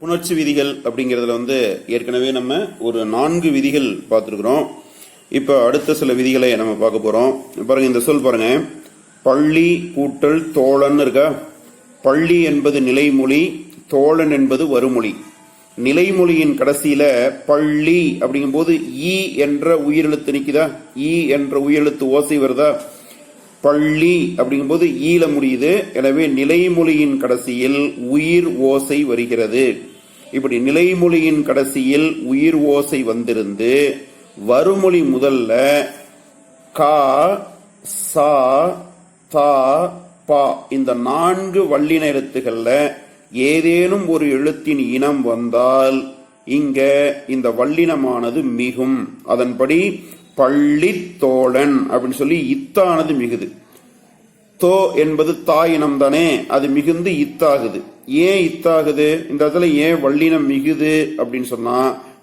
புணர்ச்சி விதிகள் அப்படிங்கிறதுல ஏற்கனவே நம்ம ஒரு 4 விதிகள் பார்த்துருக்குறோம். இப்போ அடுத்த சில விதிகளை நம்ம பார்க்க போறோம். பாருங்க, இந்த சொல் பாருங்க, பள்ளி கூட்டல் தோழன் இருக்கா. பள்ளி என்பது நிலைமொழி, தோழன் என்பது வருமொழி. நிலைமொழியின் கடைசியில பள்ளி அப்படிங்கும் போது ஈ என்ற உயிரெழுத்து நிக்குதா, ஈ என்ற உயிரெழுத்து ஓசை வருதா. பள்ளி அப்படிங்கும் போது ஈல முடியுது. எனவே நிலைமொழியின் கடைசியில் உயிர் ஓசை வருகிறது. இப்படி நிலைமொழியின் கடைசியில் உயிர் ஓசை வந்திருந்து வருமொழி முதல்ல கா, சா, தா, பா இந்த 4 வல்லின எழுத்துக்கள்ல ஏதேனும் ஒரு எழுத்தின் இனம் வந்தால் இங்க இந்த வல்லினமானது மிகும். அதன்படி பள்ளி தோழன் அப்படின்னு சொல்லி இத்தானது மிகுது. தோ என்பது தா இனம் தானே, அது மிகுந்து இத்தாகுது. ஏன் இத்தாகுது, இந்த இடத்துல ஏன் வல்லினம் மிகுது அப்படின்னு சொன்னா,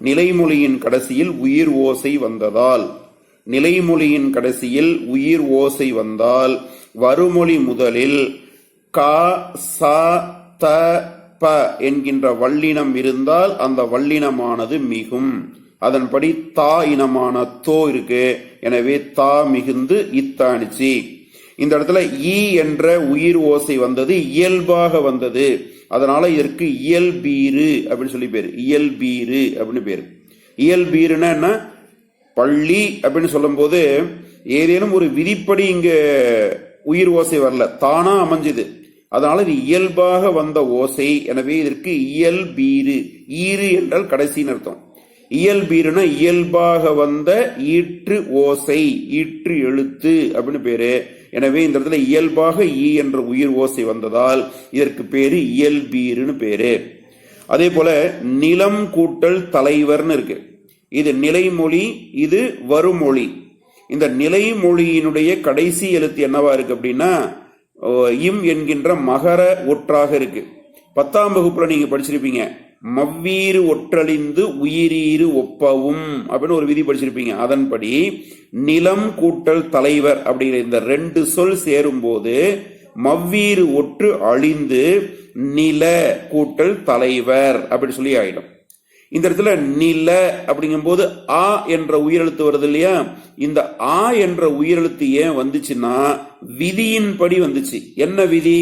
நிலைமொழியின் கடைசியில் உயிர் ஓசை வந்ததால். நிலைமொழியின் கடைசியில் உயிர் ஓசை வந்தால் வருமொழி முதலில் கா, சா, த, ப என்கின்ற வல்லினம் இருந்தால் அந்த வல்லினமானது மிகும். அதன்படி தா இனமான தோ இருக்கு. எனவே தா மிகுந்து இத்தானிச்சு. இந்த இடத்துல ஈ என்ற உயிர் ஓசை வந்தது, இயல்பாக வந்தது. அதனால இதற்கு இயல்பீரு அப்படின்னு சொல்லி பேரு. இயல்பீரு அப்படின்னு பேரு. இயல்பீருன்னா என்ன, பள்ளி அப்படின்னு சொல்லும் போது ஏதேனும் ஒரு விதிப்படி இங்க உயிர் ஓசை வரல, தானா அமைஞ்சது. அதனால இது இயல்பாக வந்த ஓசை. எனவே இதற்கு இயல்பீரு. ஈரு என்றால் கடைசின்னு அர்த்தம். இயல்பீருனா இயல்பாக வந்த ஈற்று ஓசை, ஈற்று எழுத்து அப்படின்னு பேரு. எனவே இந்த இடத்துல இயல்பாக ஈ என்ற உயிர் ஓசை வந்ததால் இதற்கு பேரு இயல்பீருன்னு பேரு. அதே போல நிலம் கூட்டல் தலைவர்னு இருக்கு. இது நிலைமொழி, இது வருமொழி. இந்த நிலைமொழியினுடைய கடைசி எழுத்து என்னவா இருக்கு அப்படின்னா இம் என்கின்ற மகர ஒற்றாக இருக்கு. 10ஆம் வகுப்புல நீங்க படிச்சிருப்பீங்க, மவ்வீறு ஒற்றழிந்து உயிரீறு ஒப்பவும் அப்படின்னு ஒரு விதி படிச்சிருப்பீங்க. அதன்படி நிலம் கூட்டல் தலைவர் அப்படிங்கிற இந்த 2 சொல் சேரும் போது மவ்வீறு ஒற்று அழிந்து நில கூட்டல் தலைவர் அப்படி சொல்லி ஆயிடும். இந்த இடத்துல நில அப்படிங்கும் போது ஆ என்ற உயிரெழுத்து வருது இல்லையா. இந்த ஆ என்ற உயிரெழுத்து ஏன் வந்துச்சுன்னா விதியின்படி வந்துச்சு. என்ன விதி,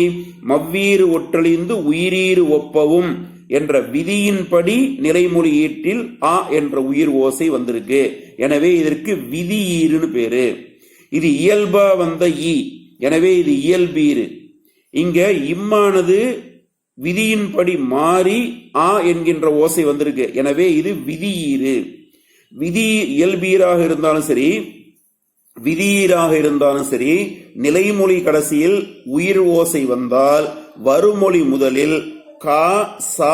மவ்வீறு ஒற்றழிந்து உயிரீறு ஒப்பவும் என்ற விதியின்படி நிலைமொழி ஈட்டில் ஆ என்ற உயிர் ஓசை வந்திருக்கு. எனவே இதற்கு விதியீருன்னு பேரு. இது இயல்பா வந்த ஈ, எனவே இது இயல்பீரு. இங்க இம்மானது விதியின்படி மாறி ஆ என்கின்ற ஓசை வந்திருக்கு. எனவே இது விதியீரு. விதி இயல்பீராக இருந்தாலும் சரி, விதியீராக இருந்தாலும் சரி, நிலைமொழி கடைசியில் உயிர் ஓசை வந்தால் வருமொழி முதலில் கா, சா,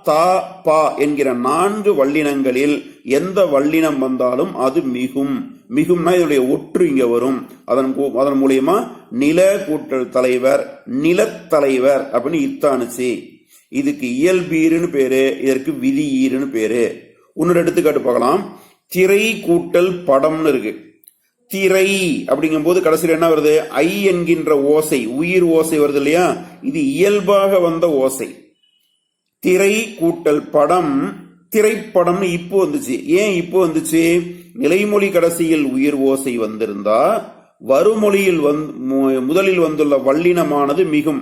தா, பா என்கிற 4 வல்லினங்களில் எந்த வல்லினம் வந்தாலும் அது மிகும். மிகும்னா இதனுடைய ஒற்று இங்க வரும். அதன் மூலியமா நில கூட்டல் தலைவர், நிலத்தலைவர் அப்படின்னு இத்தானுச்சு. இதுக்கு இயல்பீருன்னு பேரு, இதற்கு விதியீருன்னு பேரு. இன்னொரு எடுத்துக்காட்டு பார்க்கலாம். திரை கூட்டல் படம்னு இருக்கு. திரை அப்படிங்கும் போது கடைசியில் என்ன வருது, ஐ என்கின்ற ஓசை, உயிர் ஓசை வருது இல்லையா. இது இயல்பாக வந்த ஓசை. திரை கூட்டல் படம், திரைப்படம்னு இப்போ வந்துச்சு. ஏன் இப்போ வந்துச்சு, நிலைமொழி கடைசியில் உயிர் ஓசை வந்திருந்தா வருமொழியில் முதலில் வந்துள்ள வல்லினமானது மிகும்.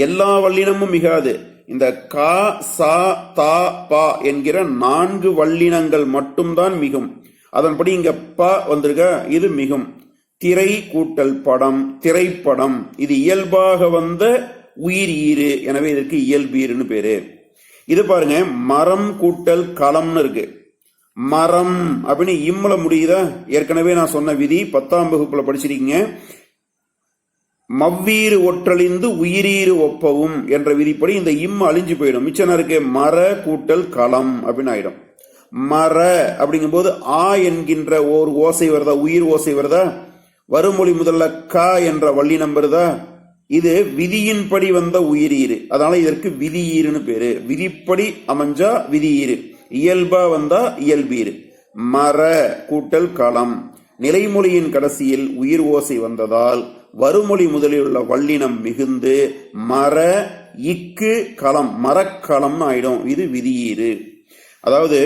எல்லா வல்லினமும் மிகாது. இந்த கா, சா, தா, பா என்கிற 4 வல்லினங்கள் மட்டும்தான் மிகும். அதன்படி இங்க ப வந்திருக்க, இது மிகும். திரை கூட்டல் படம், திரைப்படம். இது இயல்பாக வந்த உயிர் ஈறு. எனவே இதற்கு இயல்பீருன்னு பேரு. இது பாருங்க, மரம் கூட்டல் களம்னு இருக்கு. மரம் அப்படின்னு இம்முல முடியுதா. ஏற்கனவே நான் சொன்ன விதி 10ஆம் வகுப்புல படிச்சிருக்கீங்க. மவ்வீறு ஒற்றழிந்து உயிரீறு ஒப்பவும் என்ற விதிப்படி இந்த இம் அழிஞ்சு போயிடும். மிச்சம் இருக்கு மர கூட்டல் களம் அப்படின்னு ஆயிடும். மர அப்படிங்கும் போது ஆ என்கின்ற ஒரு ஓசை வருதா, உயிர் ஓசை வருதா. வருமொழி முதல்ல க என்ற வல்லினம் வருதா. இது விதியின்படி வந்த உயிரீரு. அதனால இதற்கு விதியீருன்னு பேரு. விதிப்படி அமைஞ்சா விதியீரு, இயல்பா வந்தா இயல்பீரு. மர கூட்டல் களம். நிலைமொழியின் கடைசியில் உயிர் ஓசை வந்ததால் வருமொழி முதலில் உள்ள வல்லினம் மிகுந்து மர இக்கு களம் மரக்களம்னு ஆயிடும். இது விதியீறு. அதாவது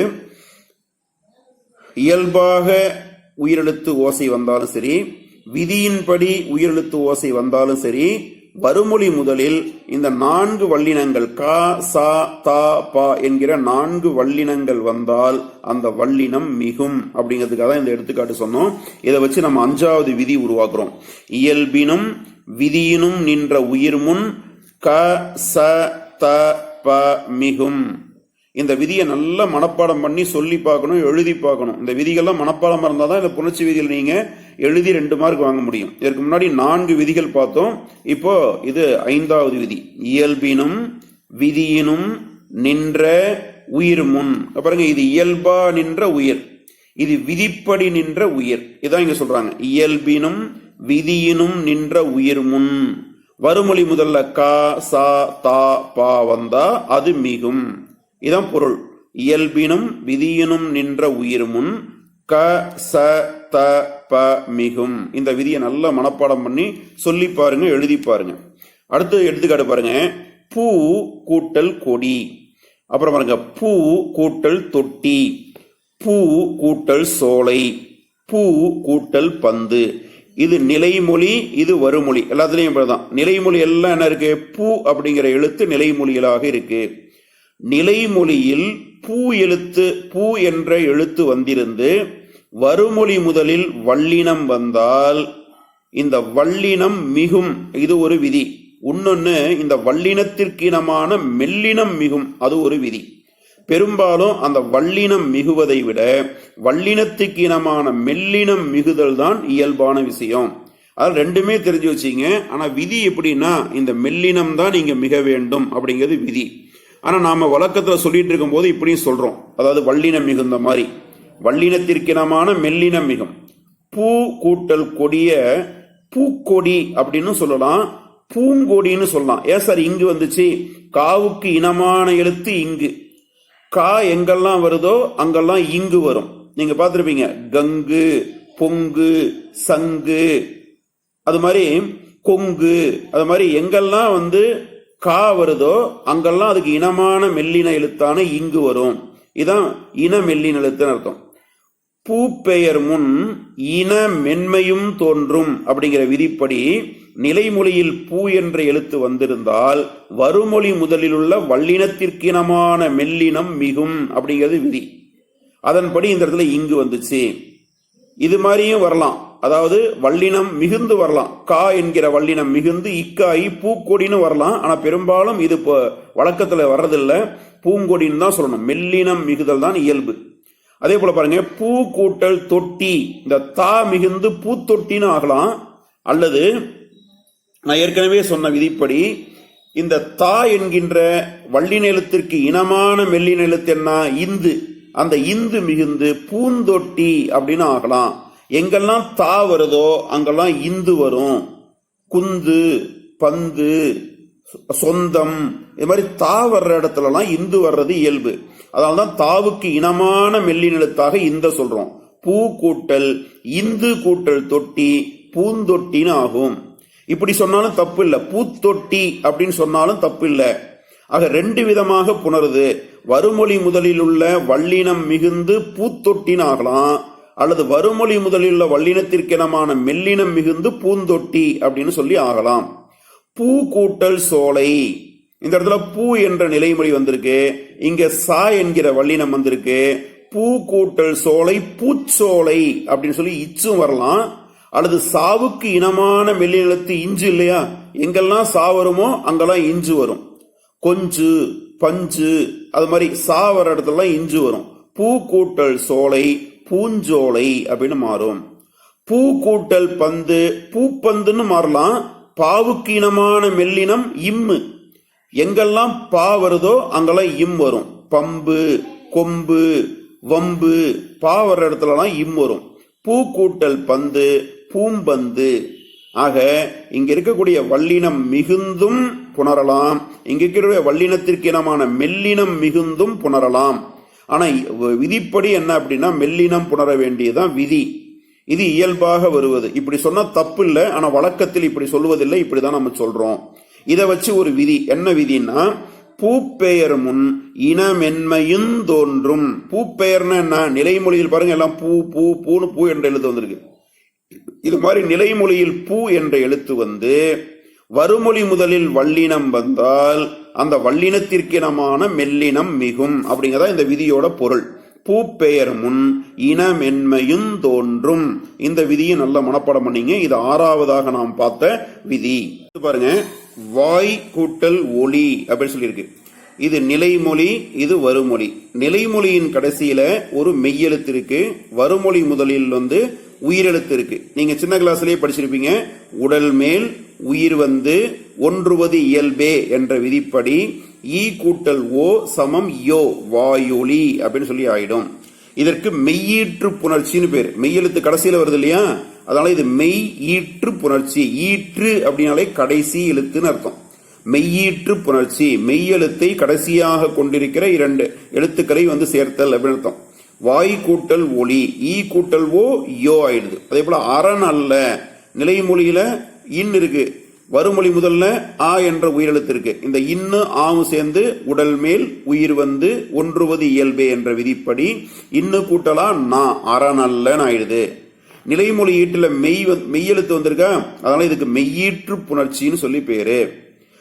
இயல்பாக உயிரெழுத்து ஓசை வந்தாலும் சரி, விதியின்படி உயிரெழுத்து ஓசை வந்தாலும் சரி, வருமொழி முதலில் இந்த 4 வல்லினங்கள் கா சா தா பா என்கிற 4 வல்லினங்கள் வந்தால் அந்த வல்லினம் மிகும். அப்படிங்கிறதுக்காக இந்த எடுத்துக்காட்டு சொன்னோம். இதை வச்சு நம்ம 5வது விதி உருவாக்குறோம். இயல்பினும் விதியினும் நின்ற உயிர் முன் க ச த ப மிகும். இந்த விதியை நல்லா மனப்பாடம் பண்ணி சொல்லி பார்க்கணும், எழுதி பார்க்கணும். இந்த விதிகள்லாம் மனப்பாடம் இருந்தால் தான் இந்த புணர்ச்சி விதியில் நீங்க எழுதி 2 மார்க் வாங்க முடியும். இதற்கு முன்னாடி 4 விதிகள் பார்த்தோம். இப்போ இது 5வது விதி. இயல்பினும் விதியினும் நின்ற உயிர் முன். பாருங்க, இது இயல்பா நின்ற உயிர், இது விதிப்படி நின்ற உயிர். இதான் இங்க சொல்றாங்க. இயல்பினும் விதியினும் நின்ற உயிர் முன் வருமொழி முதல்ல கா சா தா பா வந்தா அது மிகும். இதான் பொருள். இயல்பினும் விதியினும் நின்ற உயிர் முன் க ச த ப மிகும். இந்த விதியை நல்லா மனப்பாடம் பண்ணி சொல்லி பாருங்க, எழுதி பாருங்க. அடுத்து எடுத்துக்காட்டு பாருங்க. பூ கூட்டல் கொடி. அப்புறம் பாருங்க, பூ கூட்டல் தொட்டி, பூ கூட்டல் சோலை, பூ கூட்டல் பந்து. இது நிலைமொழி, இது வருமொழி. எல்லாத்துலயும் இப்படிதான். நிலைமொழி எல்லாம் என்ன இருக்கு? பூ அப்படிங்கிற எழுத்து நிலைமொழிகளாக இருக்கு. நிலைமொழியில் பூ எழுத்து, பூ என்ற எழுத்து வந்திருந்து வருமொழி முதலில் வல்லினம் வந்தால் இந்த வல்லினம் மிகும். இது ஒரு விதி. இன்னொன்னு, இந்த வல்லினத்திற்கு இனமான மெல்லினம் மிகும். அது ஒரு விதி. பெரும்பாலும் அந்த வல்லினம் மிகுவதை விட வல்லினத்துக்கு இனமான மெல்லினம் மிகுதல் தான் இயல்பான விஷயம். அது 2மே தெரிஞ்சு வச்சீங்க. ஆனா விதி எப்படின்னா, இந்த மெல்லினம் தான் இங்க மிக வேண்டும் அப்படிங்கிறது விதி. ஆனா நாம வழக்கத்துல சொல்லிட்டு இருக்கும் போது இப்படியும் சொல்றோம். அதாவது வல்லினம் மிகுந்த மாதிரி வல்லினத்திற்கினமான மெல்லினம் மிகும். பூ கூட்டல் கொடிய பூக்கொடி அப்படின்னு சொல்லலாம், பூங்கொடின்னு சொல்லலாம். ஏன் சார் இங்கு வந்துச்சு? காவுக்கு இனமான எழுத்து இங்கு. கா எங்கெல்லாம் வருதோ அங்கெல்லாம் இங்கு வரும். நீங்க பார்த்திருப்பீங்க, கங்கு, பொங்கு, சங்கு, அது மாதிரி கொங்கு, அது மாதிரி எங்கெல்லாம் கா வருதோ அங்கெல்லாம் அதுக்கு இனமான மெல்லின எழுத்தான இங்கு வரும். இதான் இன மெல்லின எழுத்துன்னு அர்த்தம். பூ பெயர் முன் இன மென்மையும் தோன்றும் அப்படிங்கிற விதிப்படி நிலைமொழியில் பூ என்ற எழுத்து வந்திருந்தால் வருமொழி முதலில் உள்ள வல்லினத்திற்கினமான மெல்லினம் மிகும் அப்படிங்கிறது விதி. அதன்படி இந்த இடத்துல இங்கு வந்துச்சு. இது மாதிரியும் வரலாம். அதாவது வல்லினம் மிகுந்து வரலாம். கா என்கிற வல்லினம் மிகுந்து இக்காயி பூக்கொடின்னு வரலாம். ஆனா பெரும்பாலும் இது வழக்கத்துல வர்றதில்லை. பூங்கொடின்னு தான் சொல்லணும். மெல்லினம் மிகுதல் தான் இயல்பு. அதே போல பாருங்க, பூ கூட்டல் தொட்டி. இந்த தா மிகுந்து பூத்தொட்டின்னு ஆகலாம். அல்லது நான் ஏற்கனவே சொன்ன விதிப்படி இந்த தா என்கின்ற வல்லின எழுத்திற்கு இனமான மெல்லின எழுத்து என்ன? இந்து. அந்த இந்து மிகுந்து பூந்தொட்டி அப்படின்னு ஆகலாம். எங்கெல்லாம் தா வருதோ அங்கெல்லாம் இந்து வரும். குந்து, பந்து, சொந்தம், இது மாதிரி தா வர்ற இடத்துலலாம் இந்து வர்றது இயல்பு. அதனால்தான் தாவுக்கு இனமான மெல்லின எழுத்தாக இந்த சொல்றோம். பூ கூட்டல் இந்து கூட்டல் தொட்டி பூந்தொட்டின்னு ஆகும். இப்படி சொன்னாலும் தப்பு இல்லை. பூத்தொட்டி அப்படின்னு சொன்னாலும் தப்பு இல்லை. ஆக 2 விதமாக புணருது. வருமொழி முதலில் உள்ள வல்லினம் மிகுந்து பூத்தொட்டின்னு ஆகலாம், அல்லது வருமொழி முதலில் உள்ள வல்லினத்திற்கெனமான மெல்லினம் மிகுந்து பூந்தொட்டி அப்படின்னு சொல்லி ஆகலாம். பூ கூட்டல் சோலை. இந்த இடத்துல பூ என்ற நிலைமொழி வந்திருக்கு. இங்க சா என்கிற வல்லினம் வந்திருக்கு. பூ கூட்டல் சோலை பூச்சோலை அப்படின்னு சொல்லி இச்சும் வரலாம். அல்லது சாவுக்கு இனமான மெல்லினத்து இஞ்சு இல்லையா? எங்கெல்லாம் சா வருமோ அங்கெல்லாம் இஞ்சு வரும். கொஞ்சு, பஞ்சு, அது மாதிரி சா வர இடத்துல இஞ்சு வரும். பூ கூட்டல் சோலை பூஞ்சோலை அப்படின்னு மாறும். பூ கூட்டல் பந்து பூப்பந்துன்னு மாறலாம். பாவுக்கு இனமான மெல்லினம் இம்மு. எங்கெல்லாம் பா வருதோ அங்கெல்லாம் இம் வரும். பம்பு, கொம்பு, வம்பு, பா வர்ற இடத்துலலாம் இம் வரும். பூ கூட்டல் பந்து பூம்பந்து. ஆக இங்க இருக்கக்கூடிய வல்லினம் மிகுந்தும் புணரலாம், இங்க இருக்கக்கூடிய வல்லினத்திற்கு இனமான மெல்லினம் மிகுந்தும் புணரலாம். ஆனா விதிப்படி என்ன அப்படின்னா மெல்லினம் புணர வேண்டியதுதான் விதி. இது இயல்பாக வருவது. இப்படி சொன்னா தப்பு இல்லை. ஆனா வழக்கத்தில் இப்படி சொல்வதில்லை. இப்படிதான் நம்ம சொல்றோம். இதை வச்சு ஒரு விதி, என்ன விதின்னா பூப்பெயர் முன் இனமென்மையும் தோன்றும். பூப்பெயர்னா என்ன? நிலைமொழியில் பாருங்க எல்லாம் பூ பூ பூன்னு பூ என்ற எழுத்து வந்திருக்கு. இது மாதிரி நிலைமொழியில் பூ என்ற எழுத்து வந்து வருமொழி முதலில் வல்லினம் வந்தால் அந்த வல்லினத்திற்கினமான மெல்லினம் மிகும் அப்படிங்கிறதா இந்த விதியோட பொருள். பூப்பெயர் முன் இனமென்மையும் தோன்றும். இந்த விதியை நல்ல மனப்பாடம் பண்ணீங்க. இது 6வதாக நாம் பார்த்த விதி. பாருங்க, வாய் கூட்டல் ஒளி அப்படின்னு சொல்லியிருக்கு. இது நிலைமொழி, இது வருமொழி. நிலைமொழியின் கடைசியில ஒரு மெய்யெழுத்து இருக்கு, வருமொழி முதலில் வந்து உயிரெழுத்து இருக்கு. நீங்க சின்ன கிளாஸ்லயே படிச்சிருப்பீங்க. உடல் மேல் உயிர் வந்து ஒன்றுவது இயல்பே என்ற விதிப்படி ஈ கூட்டல் ஓ சமம் யோ, வாயொலி அப்படின்னு சொல்லி ஆயிடும். இதற்கு மெய்யீற்று புணர்ச்சின்னு பேர். மெய்யெழுத்து கடைசியில வருது இல்லையா, அதனால இது மெய் ஈற்று புணர்ச்சி. ஈற்று அப்படின்னாலே கடைசி எழுத்துன்னு அர்த்தம். மெய்யீற்று புணர்ச்சி, மெய்யெழுத்தை கடைசியாக கொண்டிருக்கிற 2 எழுத்துக்களை வந்து சேர்த்தல் அப்படின்னு அர்த்தம். வாய் கூட்டல் ஒளி, ஈ கூட்டல் ஓ யோ ஆயிடுது. அதே போல அரண் அல்ல, நிலைமொழியில இன் இருக்கு, வருமொழி முதல்ல ஆ என்ற உயிரெழுத்து இருக்கு. இந்த இன்னு ஆவும் சேர்ந்து உடல் மேல் உயிர் வந்து ஒன்றுவது இயல்பே என்ற விதிப்படி இன்னு கூட்டலா நா, அரண் அல்லன்னு ஆயிடுது. நிலைமொழி ஈட்டுல மெய்யெழுத்து வந்திருக்கா, அதனால இதுக்கு மெய்யீற்று புணர்ச்சின்னு சொல்லி பேரு.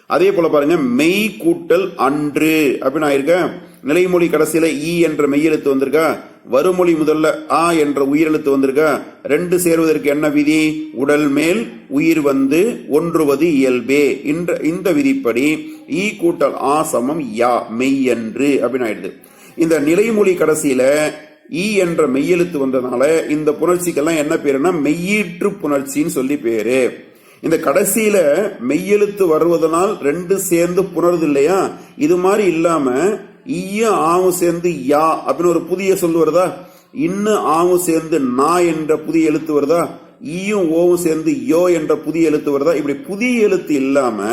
அதே போல பாருங்க, மெய் கூட்டல் அன்று அப்படின்னு ஆயிருக்க. நிலைமொழி கடைசியில ஈ என்ற மெய்யெழுத்து வந்திருக்கா, வருமொழி முதல்ல ஆ என்ற உயிரெழுத்து வந்திருக்கா. 2 சேர்வதற்கு என்ன விதி? உடல் மேல் உயிர் வந்து ஒன்றுவது இயல்பே. இந்த விதிப்படி ஈ கூட்டல் ஆ சமம் யா, மெய்யன்று அப்படின்னு ஆயிடுது. இந்த நிலைமொழி கடைசியில ஈ என்ற மெய்யெழுத்து வந்ததுனால இந்த புணர்ச்சிக்கெல்லாம் என்ன பேருன்னா மெய்யீற்று புணர்ச்சின்னு சொல்லி பேரு. இந்த கடைசியில மெய்யெழுத்து வருவதனால் 2 சேர்ந்து புணருது இல்லையா, இது மாதிரி இல்லாம ஈய ஆவும் சேர்ந்து யா அப்படின்னு ஒரு புதிய சொல் வருதா, இன்னு ஆவும் சேர்ந்து நா என்ற புதிய எழுத்து வருதா, ஈயும் ஓவும் சேர்ந்து யோ என்ற புதிய எழுத்து வருதா. இப்படி புதிய எழுத்து இல்லாம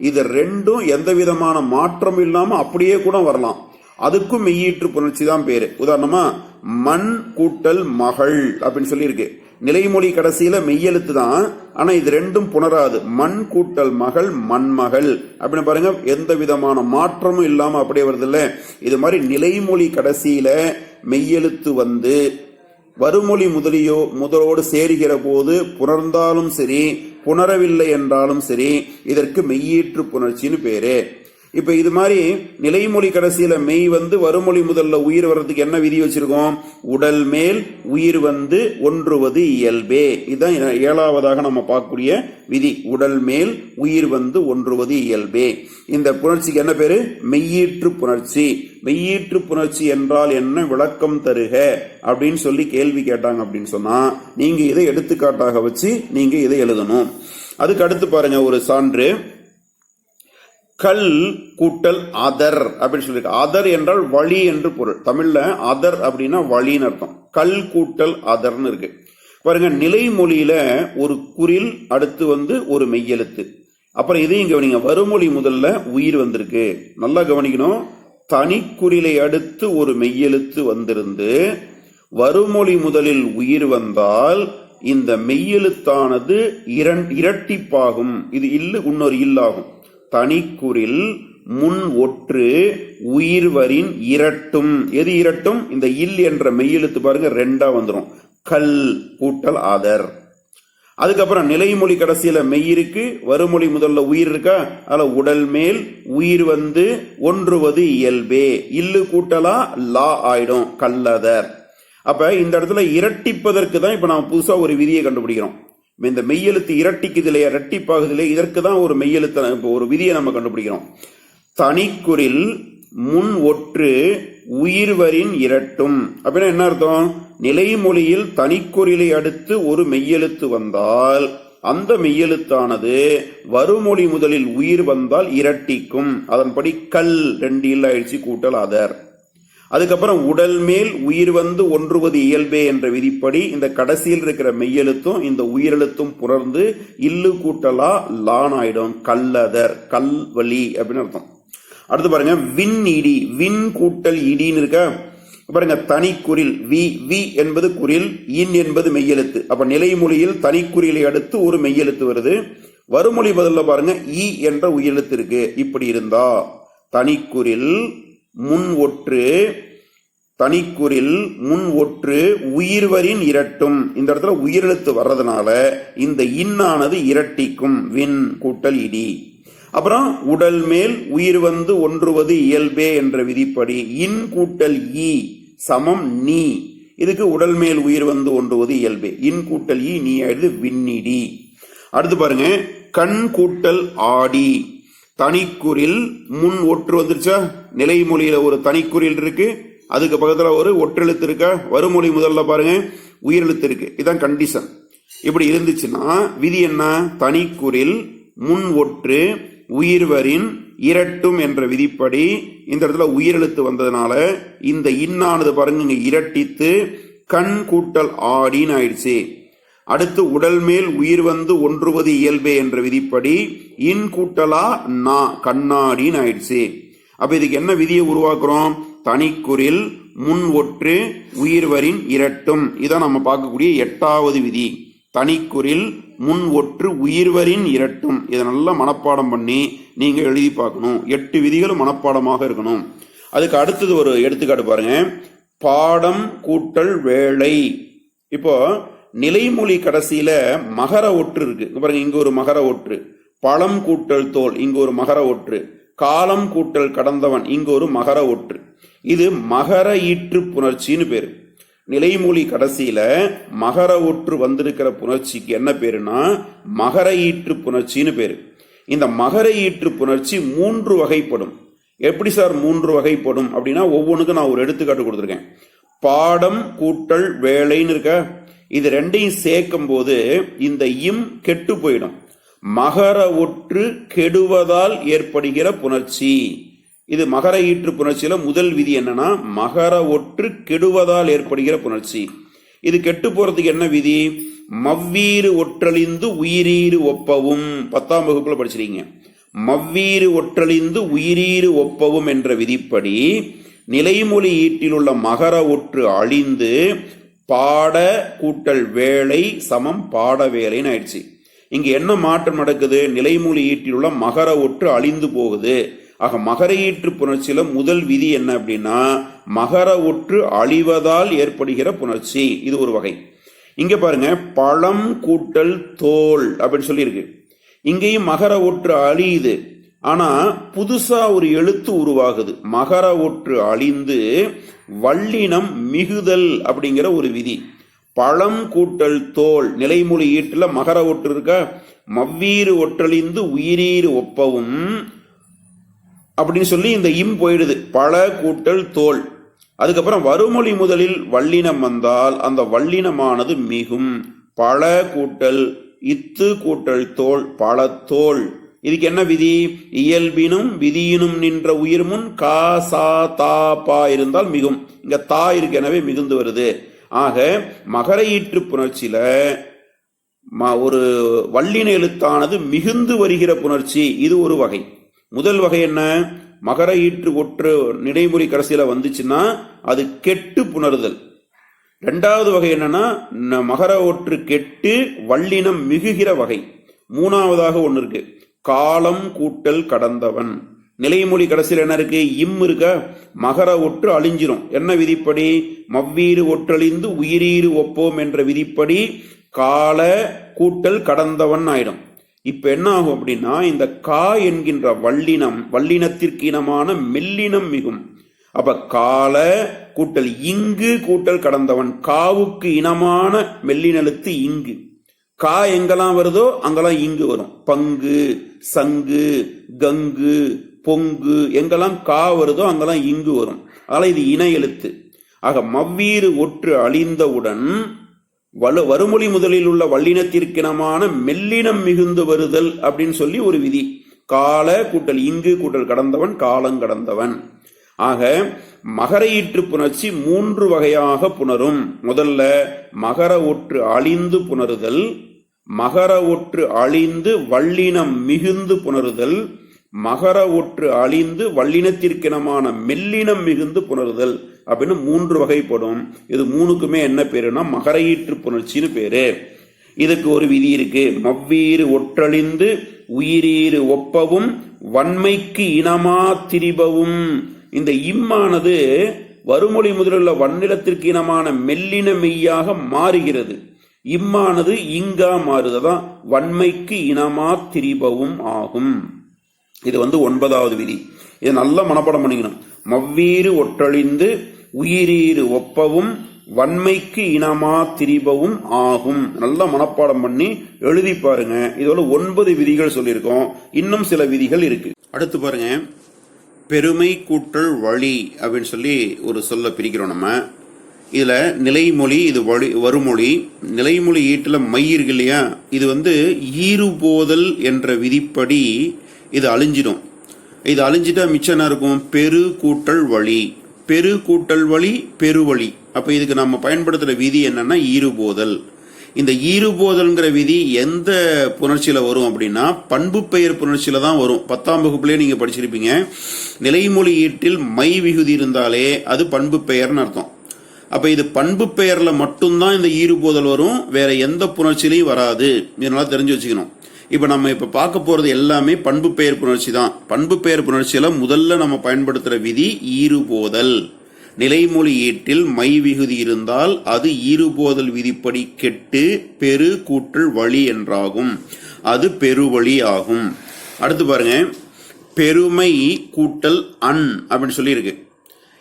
இது 2ம் எந்த விதமான மாற்றம் இல்லாம அப்படியே கூட வரலாம். அதுக்கும் மெய்யீற்று புணர்ச்சி தான் பேரு. உதாரணமா மண் கூட்டல் மகள் அப்படின்னு சொல்லி இருக்கு. நிலைமொழி கடைசியில மெய்யெழுத்து தான், ஆனா இது 2ம் புணராது. மண் கூட்டல் மகள் மண்மகள் அப்படின்னு பாருங்க, எந்த விதமான மாற்றமும் இல்லாம அப்படியே வருது இல்ல. இது மாதிரி நிலைமொழி கடைசியில மெய்யெழுத்து வந்து வருமொழி முதலோடு சேருகிற போது புணர்ந்தாலும் சரி, புணரவில்லை என்றாலும் சரி, இதற்கு மெய்யீற்று புணர்ச்சின்னு பேரு. இப்ப இது மாதிரி நிலைமொழி கடைசியில மெய் வந்து வருமொழி முதல்ல உயிர் வர்றதுக்கு என்ன விதி வச்சிருக்கோம்? உடல் மேல் உயிர் வந்து ஒன்றுவது இயல்பே. இதுதான் 7வதாக நம்ம பார்க்கக்கூடிய விதி. உடல் மேல் உயிர் வந்து ஒன்றுவது இயல்பே. இந்த புணர்ச்சிக்கு என்ன பேரு? மெய்யீற்று புணர்ச்சி. மெய்யீற்று புணர்ச்சி என்றால் என்ன, விளக்கம் தருக அப்படின்னு சொல்லி கேள்வி கேட்டாங்க அப்படின்னு சொன்னா நீங்க இதை எடுத்துக்காட்டாக வச்சு நீங்க இதை எழுதணும். அதுக்கு அடுத்து பாருங்க ஒரு சான்று. கல் கூட்டல் அதர் அப்படின்னு சொல்லிருக்கு. அதர் என்றால் வழி என்று பொருள். தமிழ்ல அதர் அப்படின்னா வழின்னு அர்த்தம். கல் கூட்டல் அதர்னு இருக்கு. பாருங்க, நிலைமொழியில ஒரு குறில், அடுத்து வந்து ஒரு மெய்யெழுத்து. அப்புறம் இதையும் கவனிங்க, வருமொழி முதல்ல உயிர் வந்திருக்கு. நல்லா கவனிக்கணும். தனிக்குறிலை அடுத்து ஒரு மெய்யெழுத்து வந்திருந்து வருமொழி முதலில் உயிர் வந்தால் இந்த மெய்யெழுத்தானது இரட்டிப்பாகும். இது இல்லு இன்னொரு இல்லாகும். தனிக்குறில் முன் ஒற்று உயிர்வரின் இரட்டும். எது இரட்டும்? இந்த இல் என்ற மெய்யெழுத்து பாருங்க 2ஆ வந்துடும். கல் கூட்டல் ஆதர். அதுக்கப்புறம் நிலைமொழி கடைசியில மெய் இருக்கு, வருமொழி முதல்ல உயிர் இருக்கா, அதுல உடல் மேல் உயிர் வந்து ஒன்றுவது இயல்பே. இல்லு கூட்டலா லா ஆயிடும், கல்லதர். அப்ப இந்த இடத்துல இரட்டிப்பதற்கு தான் இப்ப நாம புதுசா ஒரு விதியை கண்டுபிடிக்கிறோம். இந்த மெய்யெழுத்து இரட்டிக்குது இல்லையா, இரட்டிப்பாகுது இல்லையா, இதற்கு தான் ஒரு மெய்யெழுத்து ஒரு விதியை நம்ம கண்டுபிடிக்கிறோம். தனிக்குறில் முன் ஒற்று உயிர்வரின் இரட்டும் அப்படின்னா என்ன அர்த்தம்? நிலைமொழியில் தனிக்குறிலை அடுத்து ஒரு மெய்யெழுத்து வந்தால் அந்த மெய்யெழுத்தானது வருமொழி முதலில் உயிர் வந்தால் இரட்டிக்கும். அதன்படி கல் 2 இல்ல ஆயிடுச்சு, கூட்டல் அதர். அதுக்கப்புறம் உடல் மேல் உயிர் வந்து ஒன்றுவது இயல்பே என்ற விதிப்படி இந்த கடைசியில் இருக்கிற மெய்யெழுத்தும் இந்த உயிரெழுத்தும் புணர்ந்து இல்லு கூட்டலா லான் ஆயிடும், கல்லதர், கல்வழி அப்படின்னு அர்த்தம். அடுத்து பாருங்க, வின் இடி. வின் கூட்டல் இடின்னு இருக்க. பாருங்க, தனிக்குறில் வி, வி என்பது குறில், இன் என்பது மெய்யெழுத்து. அப்ப நிலைமொழியில் தனிக்குறிலை அடுத்து ஒரு மெய்யெழுத்து வருது. வருமொழி பதில்ல பாருங்க ஈ என்ற உயிரெழுத்து இருக்கு. இப்படி இருந்தா தனிக்குறில் முன் ஒற்று, தனிக்குறில் முன் ஒற்று உயிர்வரின் இரட்டும். இந்த இடத்துல உயிரெழுத்து வர்றதுனால இந்த இன்னானது இரட்டிக்கும். வின் கூட்டல் இடி. அப்புறம் உடல் மேல் உயிர் வந்து ஒன்றுவது இயல்பே என்ற விதிப்படி இன் கூட்டல் ஈ சமம் நீ. இதுக்கு உடல் மேல் உயிர் வந்து ஒன்றுவது இயல்பே. இன் கூட்டல் ஈ நீ ஆயிடுது விண்ணிடி. அடுத்து பாருங்க கண் கூட்டல் ஆடி. தனிக்குறில் முன் ஒற்று வந்துருச்சா? நிலைமொழியில ஒரு தனிக்குறில் இருக்கு, அதுக்கு பக்கத்துல ஒரு ஒற்றெழுத்து இருக்கா? வருமொழி முதல்ல பாருங்க உயிரெழுத்து இருக்கு. இதான் கண்டிஷன். இப்படி இருந்துச்சுன்னா விதி என்ன? தனிக்குறில் முன் ஒற்று உயிர்வரின் இரட்டும் என்ற விதிப்படி இந்த இடத்துல உயிரெழுத்து வந்ததுனால இந்த இன்னானது பாருங்க இங்க இரட்டித்து கண் கூட்டல் ஆடின்னு ஆயிடுச்சு. அடுத்து உடல் மேல் உயிர் வந்து ஒன்றுவது இயல்பே என்ற விதிப்படி இன் கூட்டலா நா கண்ணாடின்னு ஆயிடுச்சு. அப்ப இதுக்கு என்ன விதியை உருவாக்குறோம்? தனிக்குறில் முன் ஒற்று உயிர்வரின் இரட்டும். இதான் நம்ம பார்க்கக்கூடிய 8வது விதி. தனிக்குறில் முன் ஒற்று உயிர்வரின் இரட்டும். இதை நல்லா மனப்பாடம் பண்ணி நீங்க எழுதி பார்க்கணும். 8 விதிகளும் மனப்பாடமாக இருக்கணும். அதுக்கு அடுத்தது ஒரு எடுத்துக்காட்டு பாருங்க. பாடம் கூட்டல் வேளை. இப்போ நிலைமொழி கடைசியில மகர ஒற்று இருக்கு பாருங்க. இங்க ஒரு மகர ஒற்று. பழம் கூட்டல் தோல் இங்க ஒரு மகர ஒற்று. காலம் கூட்டல் கடந்தவன் இங்க ஒரு மகர ஒற்று. இது மகர ஈற்று புணர்ச்சின்னு பேரு. நிலைமொழி கடைசியில மகர ஒற்று வந்திருக்கிற புணர்ச்சிக்கு என்ன பேருனா மகர ஈற்று புணர்ச்சின்னு பேரு. இந்த மகர ஈற்று புணர்ச்சி 3 வகைப்படும். எப்படி சார் 3 வகைப்படும் அப்படின்னா ஒவ்வொன்றுக்கும் நான் ஒரு எடுத்துக்காட்டு கொடுத்துருக்கேன். பாடம் கூட்டல் வேலைன்னு இருக்க, இது ரெண்டையும் சேர்க்கும் போது இந்த இம் கெட்டு போயிடும். மகர ஒற்று கெடுவதால் ஏற்படுகிற புணர்ச்சி. இது மகர ஈற்று புணர்ச்சியில முதல் விதி என்னன்னா மகர ஒற்று கெடுவதால் ஏற்படுகிற புணர்ச்சி. இது கெட்டு போறதுக்கு என்ன விதி? மவ்வீறு ஒற்றழிந்து உயிரீறு ஒப்பவும். 10ஆம் வகுப்புல படிச்சிருக்கீங்க. மவ்வீறு ஒற்றழிந்து உயிரீறு ஒப்பவும் என்ற விதிப்படி நிலைமொழி ஈட்டில் உள்ள மகர ஒற்று அழிந்து பாட கூட்டல் வேலை சமம் பாட வேலைன்னு ஆயிடுச்சு. இங்க என்ன மாற்றம் நடக்குது? நிலைமொழி ஈட்டில் உள்ள மகர ஒற்று அழிந்து போகுது. ஆக மகர ஈற்று புணர்ச்சியில முதல் விதி என்ன அப்படின்னா மகர ஒற்று அழிவதால் ஏற்படுகிற புணர்ச்சி. இது ஒரு வகை. இங்க பாருங்க பழம் கூட்டல் தோல் அப்படின்னு சொல்லி இருக்கு. இங்கேயும் மகர ஒற்று அழியுது. ஆனா புதுசா ஒரு எழுத்து உருவாகுது. மகர ஒற்று அழிந்து வல்லினம் மிகுதல் அப்படிங்கிற ஒரு விதி. பழம் கூட்டல் தோல் நிலைமொழி ஈட்டுல மகர ஒற்று இருக்க, மவ்வீறு ஒற்றழிந்து உயிரீறு ஒப்பவும் அப்படின்னு சொல்லி இந்த இம் போயிடுது. பழ கூட்டல் தோல். அதுக்கப்புறம் வருமொழி முதலில் வல்லினம் வந்தால் அந்த வல்லினமானது மிகும். பழ கூட்டல் இத்து கூட்டல் தோல் பழத்தோல். இதுக்கு என்ன விதி? இயல்பினும் விதியினும் நின்ற உயிர் முன் கா சா தா பா இருந்தால் மிகும். இங்க தா இருக்கு, எனவே மிகுந்து வருது. ஆக மகர ஈற்று புணர்ச்சியில ஒரு வல்லின எழுத்தானது மிகுந்து வருகிற புணர்ச்சி. இது ஒரு வகை. முதல் வகை என்ன? மகர ஈற்று ஒற்று நிலைமொழி கடைசியில வந்துச்சுன்னா அது கெட்டு புணருதல். 2வது வகை என்னன்னா மகர ஒற்று கெட்டு வல்லினம் மிகுகிற வகை. 3வதாக ஒன்னு இருக்கு, காலம் கூட்டல் கடந்தவன். நிலைமொழி கடைசியில் என்ன இருக்கு? இம் இருக்க, மகர ஒற்று அழிஞ்சிரும். என்ன விதிப்படி? மவ்வீறு ஒற்றழிந்து உயிரீறு ஒப்போம் என்ற விதிப்படி கால கூட்டல் கடந்தவன் ஆயிடும். இப்ப என்ன ஆகும் அப்படின்னா இந்த கா என்கின்ற வல்லினத்திற்கு இனமான மெல்லினம் மிகும். அப்ப கால கூட்டல் இங்கு கூட்டல் கடந்தவன். காவுக்கு இனமான மெல்லினெழுத்து இங்கு. கா எங்கெல்லாம் வருதோ அங்கெல்லாம் இங்கு வரும். பங்கு, சங்கு, கங்கு, பொங்கு எங்கெல்லாம் கா வருதோ அங்கெல்லாம் இங்கு வரும். அதனால இது இன எழுத்து. ஆக மவ்வீறு ஒற்று அழிந்தவுடன் வருமொழி முதலில் உள்ள வல்லினத்திற்கினமான மெல்லினம் மிகுந்து வருதல் அப்படின்னு சொல்லி ஒரு விதி. கால கூட்டல் இங்கு கூட்டல் கடந்தவன் காலங்கடந்தவன். ஆக மகர ஈற்று புணர்ச்சி 3 வகையாக புணரும். முதல்ல மகர ஒற்று அழிந்து புணருதல், மகர ஒற்று அழிந்து வல்லினம் மிகுந்து புணருதல், மகர ஒற்று அழிந்து வல்லினத்திற்கினமான மெல்லினம் மிகுந்து புணருதல் அப்படின்னு 3 வகைப்படும். இது 3க்குமே என்ன பேருனா மகர ஈற்று புணர்ச்சின்னு பேரு. இதுக்கு ஒரு விதி இருக்கு. மவ்வீறு ஒற்றழிந்து உயிரீறு ஒப்பவும் வன்மைக்கு இனமா திரிபவும். இந்த இம்மானது வருமொழி முதலுள்ள வன்னிலத்திற்கு இனமான மெல்லின மெய்யாக மாறுகிறது. இம்மானது இங்கா மாறுதான் வன்மைக்கு இனமா திரிபவும் ஆகும். இது 9வது விதி. இதை நல்லா மனப்பாடம் பண்ணிக்கணும். மவ்வீறு ஒற்றழிந்து உயிரீறு ஒப்பவும் வன்மைக்கு இனமா திரிபவும் ஆகும். நல்லா மனப்பாடம் பண்ணி எழுதி பாருங்க. இதோட 9 விதிகள் சொல்லியிருக்கோம். இன்னும் சில விதிகள் இருக்கு. அடுத்து பாருங்க, பெருமை கூட்டல் வழி அப்படின்னு சொல்லி ஒரு சொல்ல பிரிக்கிறோம் நம்ம. இதுல நிலைமொழி, இது வருமொழி. நிலைமொழி ஈட்டுல மை இருக்கு இல்லையா, இது ஈறுபோதல் என்ற விதிப்படி இது அழிஞ்சிடும். இது அழிஞ்சிட்டா மிச்சம் என்ன இருக்கும்? பெரு கூட்டல் வழி. பெரு கூட்டல் வழி பெருவழி. அப்ப இதுக்கு நம்ம பயன்படுத்துற விதி என்னன்னா ஈறுபோதல். இந்த ஈறுபோதல்ங்கிற விதி எந்த புணர்ச்சியில வரும் அப்படின்னா பண்பு பெயர் புணர்ச்சியில தான் வரும். 10ஆம் வகுப்புலயே நீங்க படிச்சிருப்பீங்க. நிலைமொழி ஈட்டில் மை விகுதி இருந்தாலே அது பண்பு பெயர்னு அர்த்தம். அப்ப இது பண்பு பெயர்ல மட்டும்தான் இந்த ஈறுபோதல் வரும், வேற எந்த புணர்ச்சியிலையும் வராது. இதனால தெரிஞ்சு வச்சுக்கணும். இப்ப நம்ம பார்க்க போறது எல்லாமே பண்பு பெயர் புணர்ச்சி தான். பண்பு பெயர் புணர்ச்சியில முதல்ல நம்ம பயன்படுத்துற விதி ஈறுபோதல். நிலைமொழி ஈட்டில் மை விகுதி இருந்தால் அது ஈறுபோதல் விதிப்படி கெட்டு பெரு கூட்டல் வழி என்றாகும். அது பெருவழி ஆகும். அடுத்து பாருங்க, பெருமை கூட்டல் அன் அப்படின்னு சொல்லி இருக்கு.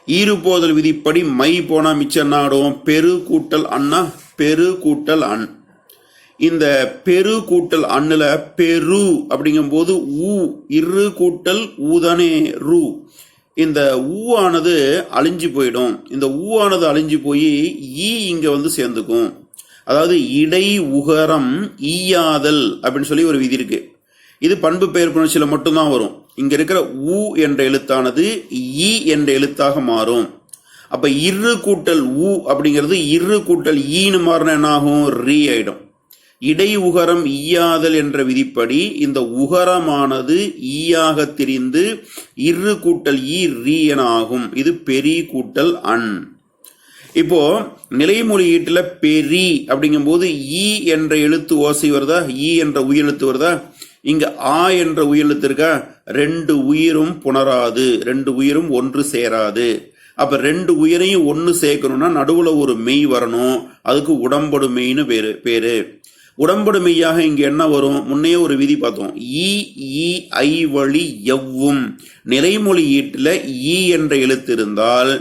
ஈறுபோதல் விதிப்படி மை போனா மிச்சம் நாடும் பெரு கூட்டல் அண்ணா பெரு கூட்டல் அன். இந்த பெரு கூட்டல் அண்ணுல பெரு அப்படிங்கும் போது ஊ இரு கூட்டல் ஊதானே ரூ. இந்த ஊ ஆனது அழிஞ்சு போயிடும். இந்த ஊ ஆனது அழிஞ்சு போய் ஈ இங்க சேர்ந்துக்கும். அதாவது இடை உகரம் ஈயாதல் அப்படின்னு சொல்லி ஒரு விதி இருக்கு. இது பண்பு பெயர் புணர்ச்சியில மட்டும்தான் வரும். இங்க இருக்கிற ஊ என்ற எழுத்தானது ஈ என்ற எழுத்தாக மாறும். அப்ப இரு கூட்டல் ஊ அப்படிங்கிறது இரு கூட்டல் ஈன்னு மாறின என்ன ஆகும்? ரீ ஆயிடும். இடை உகரம் ஈயாதல் என்ற விதிப்படி இந்த உகரமானது ஈயாக திரிந்து இரு கூட்டல் ஈ ரீ என ஆகும். இது பெரி கூட்டல் அன். இப்போ நிலைமொழி ஈட்டுல பெரி அப்படிங்கும் போது ஈ என்ற எழுத்து ஓசை வருதா, ஈ என்ற உயிரெழுத்து வருதா? இங்க ஆ என்ற உயிரெழுத்து இருக்கா? 2 உயிரும் புணராது, 2 உயிரும் ஒன்று சேராது. அப்ப 2 உயிரையும் ஒன்னு சேர்க்கணும்னா நடுவுல ஒரு மெய் வரணும். அதுக்கு உடம்படு மெய்னு பேரு. உடம்படு மெய்யாக இங்க என்ன வரும்? முன்னையே ஒரு விதி பார்த்தோம். ஈ ஐ வழி எவ்வும். நிலைமொழி ஈட்டுல ஈ என்ற எழுத்து இருந்தால்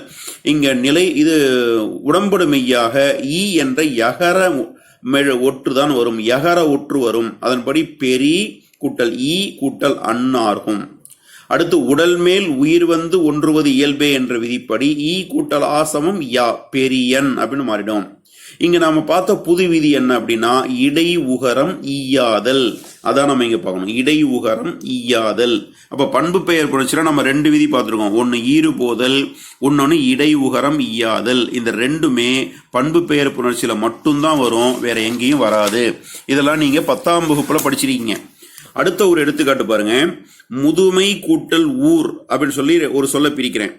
இங்க இது உடம்படு மெய்யாக ஈ என்ற யகர ஒற்று தான் வரும். யகர ஒற்று வரும். அதன்படி பெரி கூட்டல் ஈ கூட்டல் அன்னார்கும். அடுத்து உடல் மேல் உயிர் ஒன்றுவது இயல்பே என்ற விதிப்படி ஈ கூட்டல் ஆசமம் யா பெரியன் அப்படின்னு மாறிடும். இங்க நாம பார்த்த புது விதி என்ன அப்படின்னா இடை உகரம் ஈயாதல். அதான் நம்ம இங்க பார்க்கணும். இடை உகரம் ஈயாதல். அப்ப பண்பு பெயர் புணர்ச்சியில நம்ம 2 விதி பார்த்திருக்கோம். ஒன்னு ஈறுபோதல், இன்னொன்னு இடை உகரம் ஈயாதல். இந்த 2மே பண்பு பெயர் புணர்ச்சியில மட்டும்தான் வரும், வேற எங்கேயும் வராது. இதெல்லாம் நீங்க 10ஆம் வகுப்புல படிச்சிருக்கீங்க. அடுத்த ஒரு எடுத்துக்காட்டு பாருங்க. முதுமை கூட்டல் ஊர் அப்படின்னு சொல்லி ஒரு சொல்ல பிரிக்கிறேன்.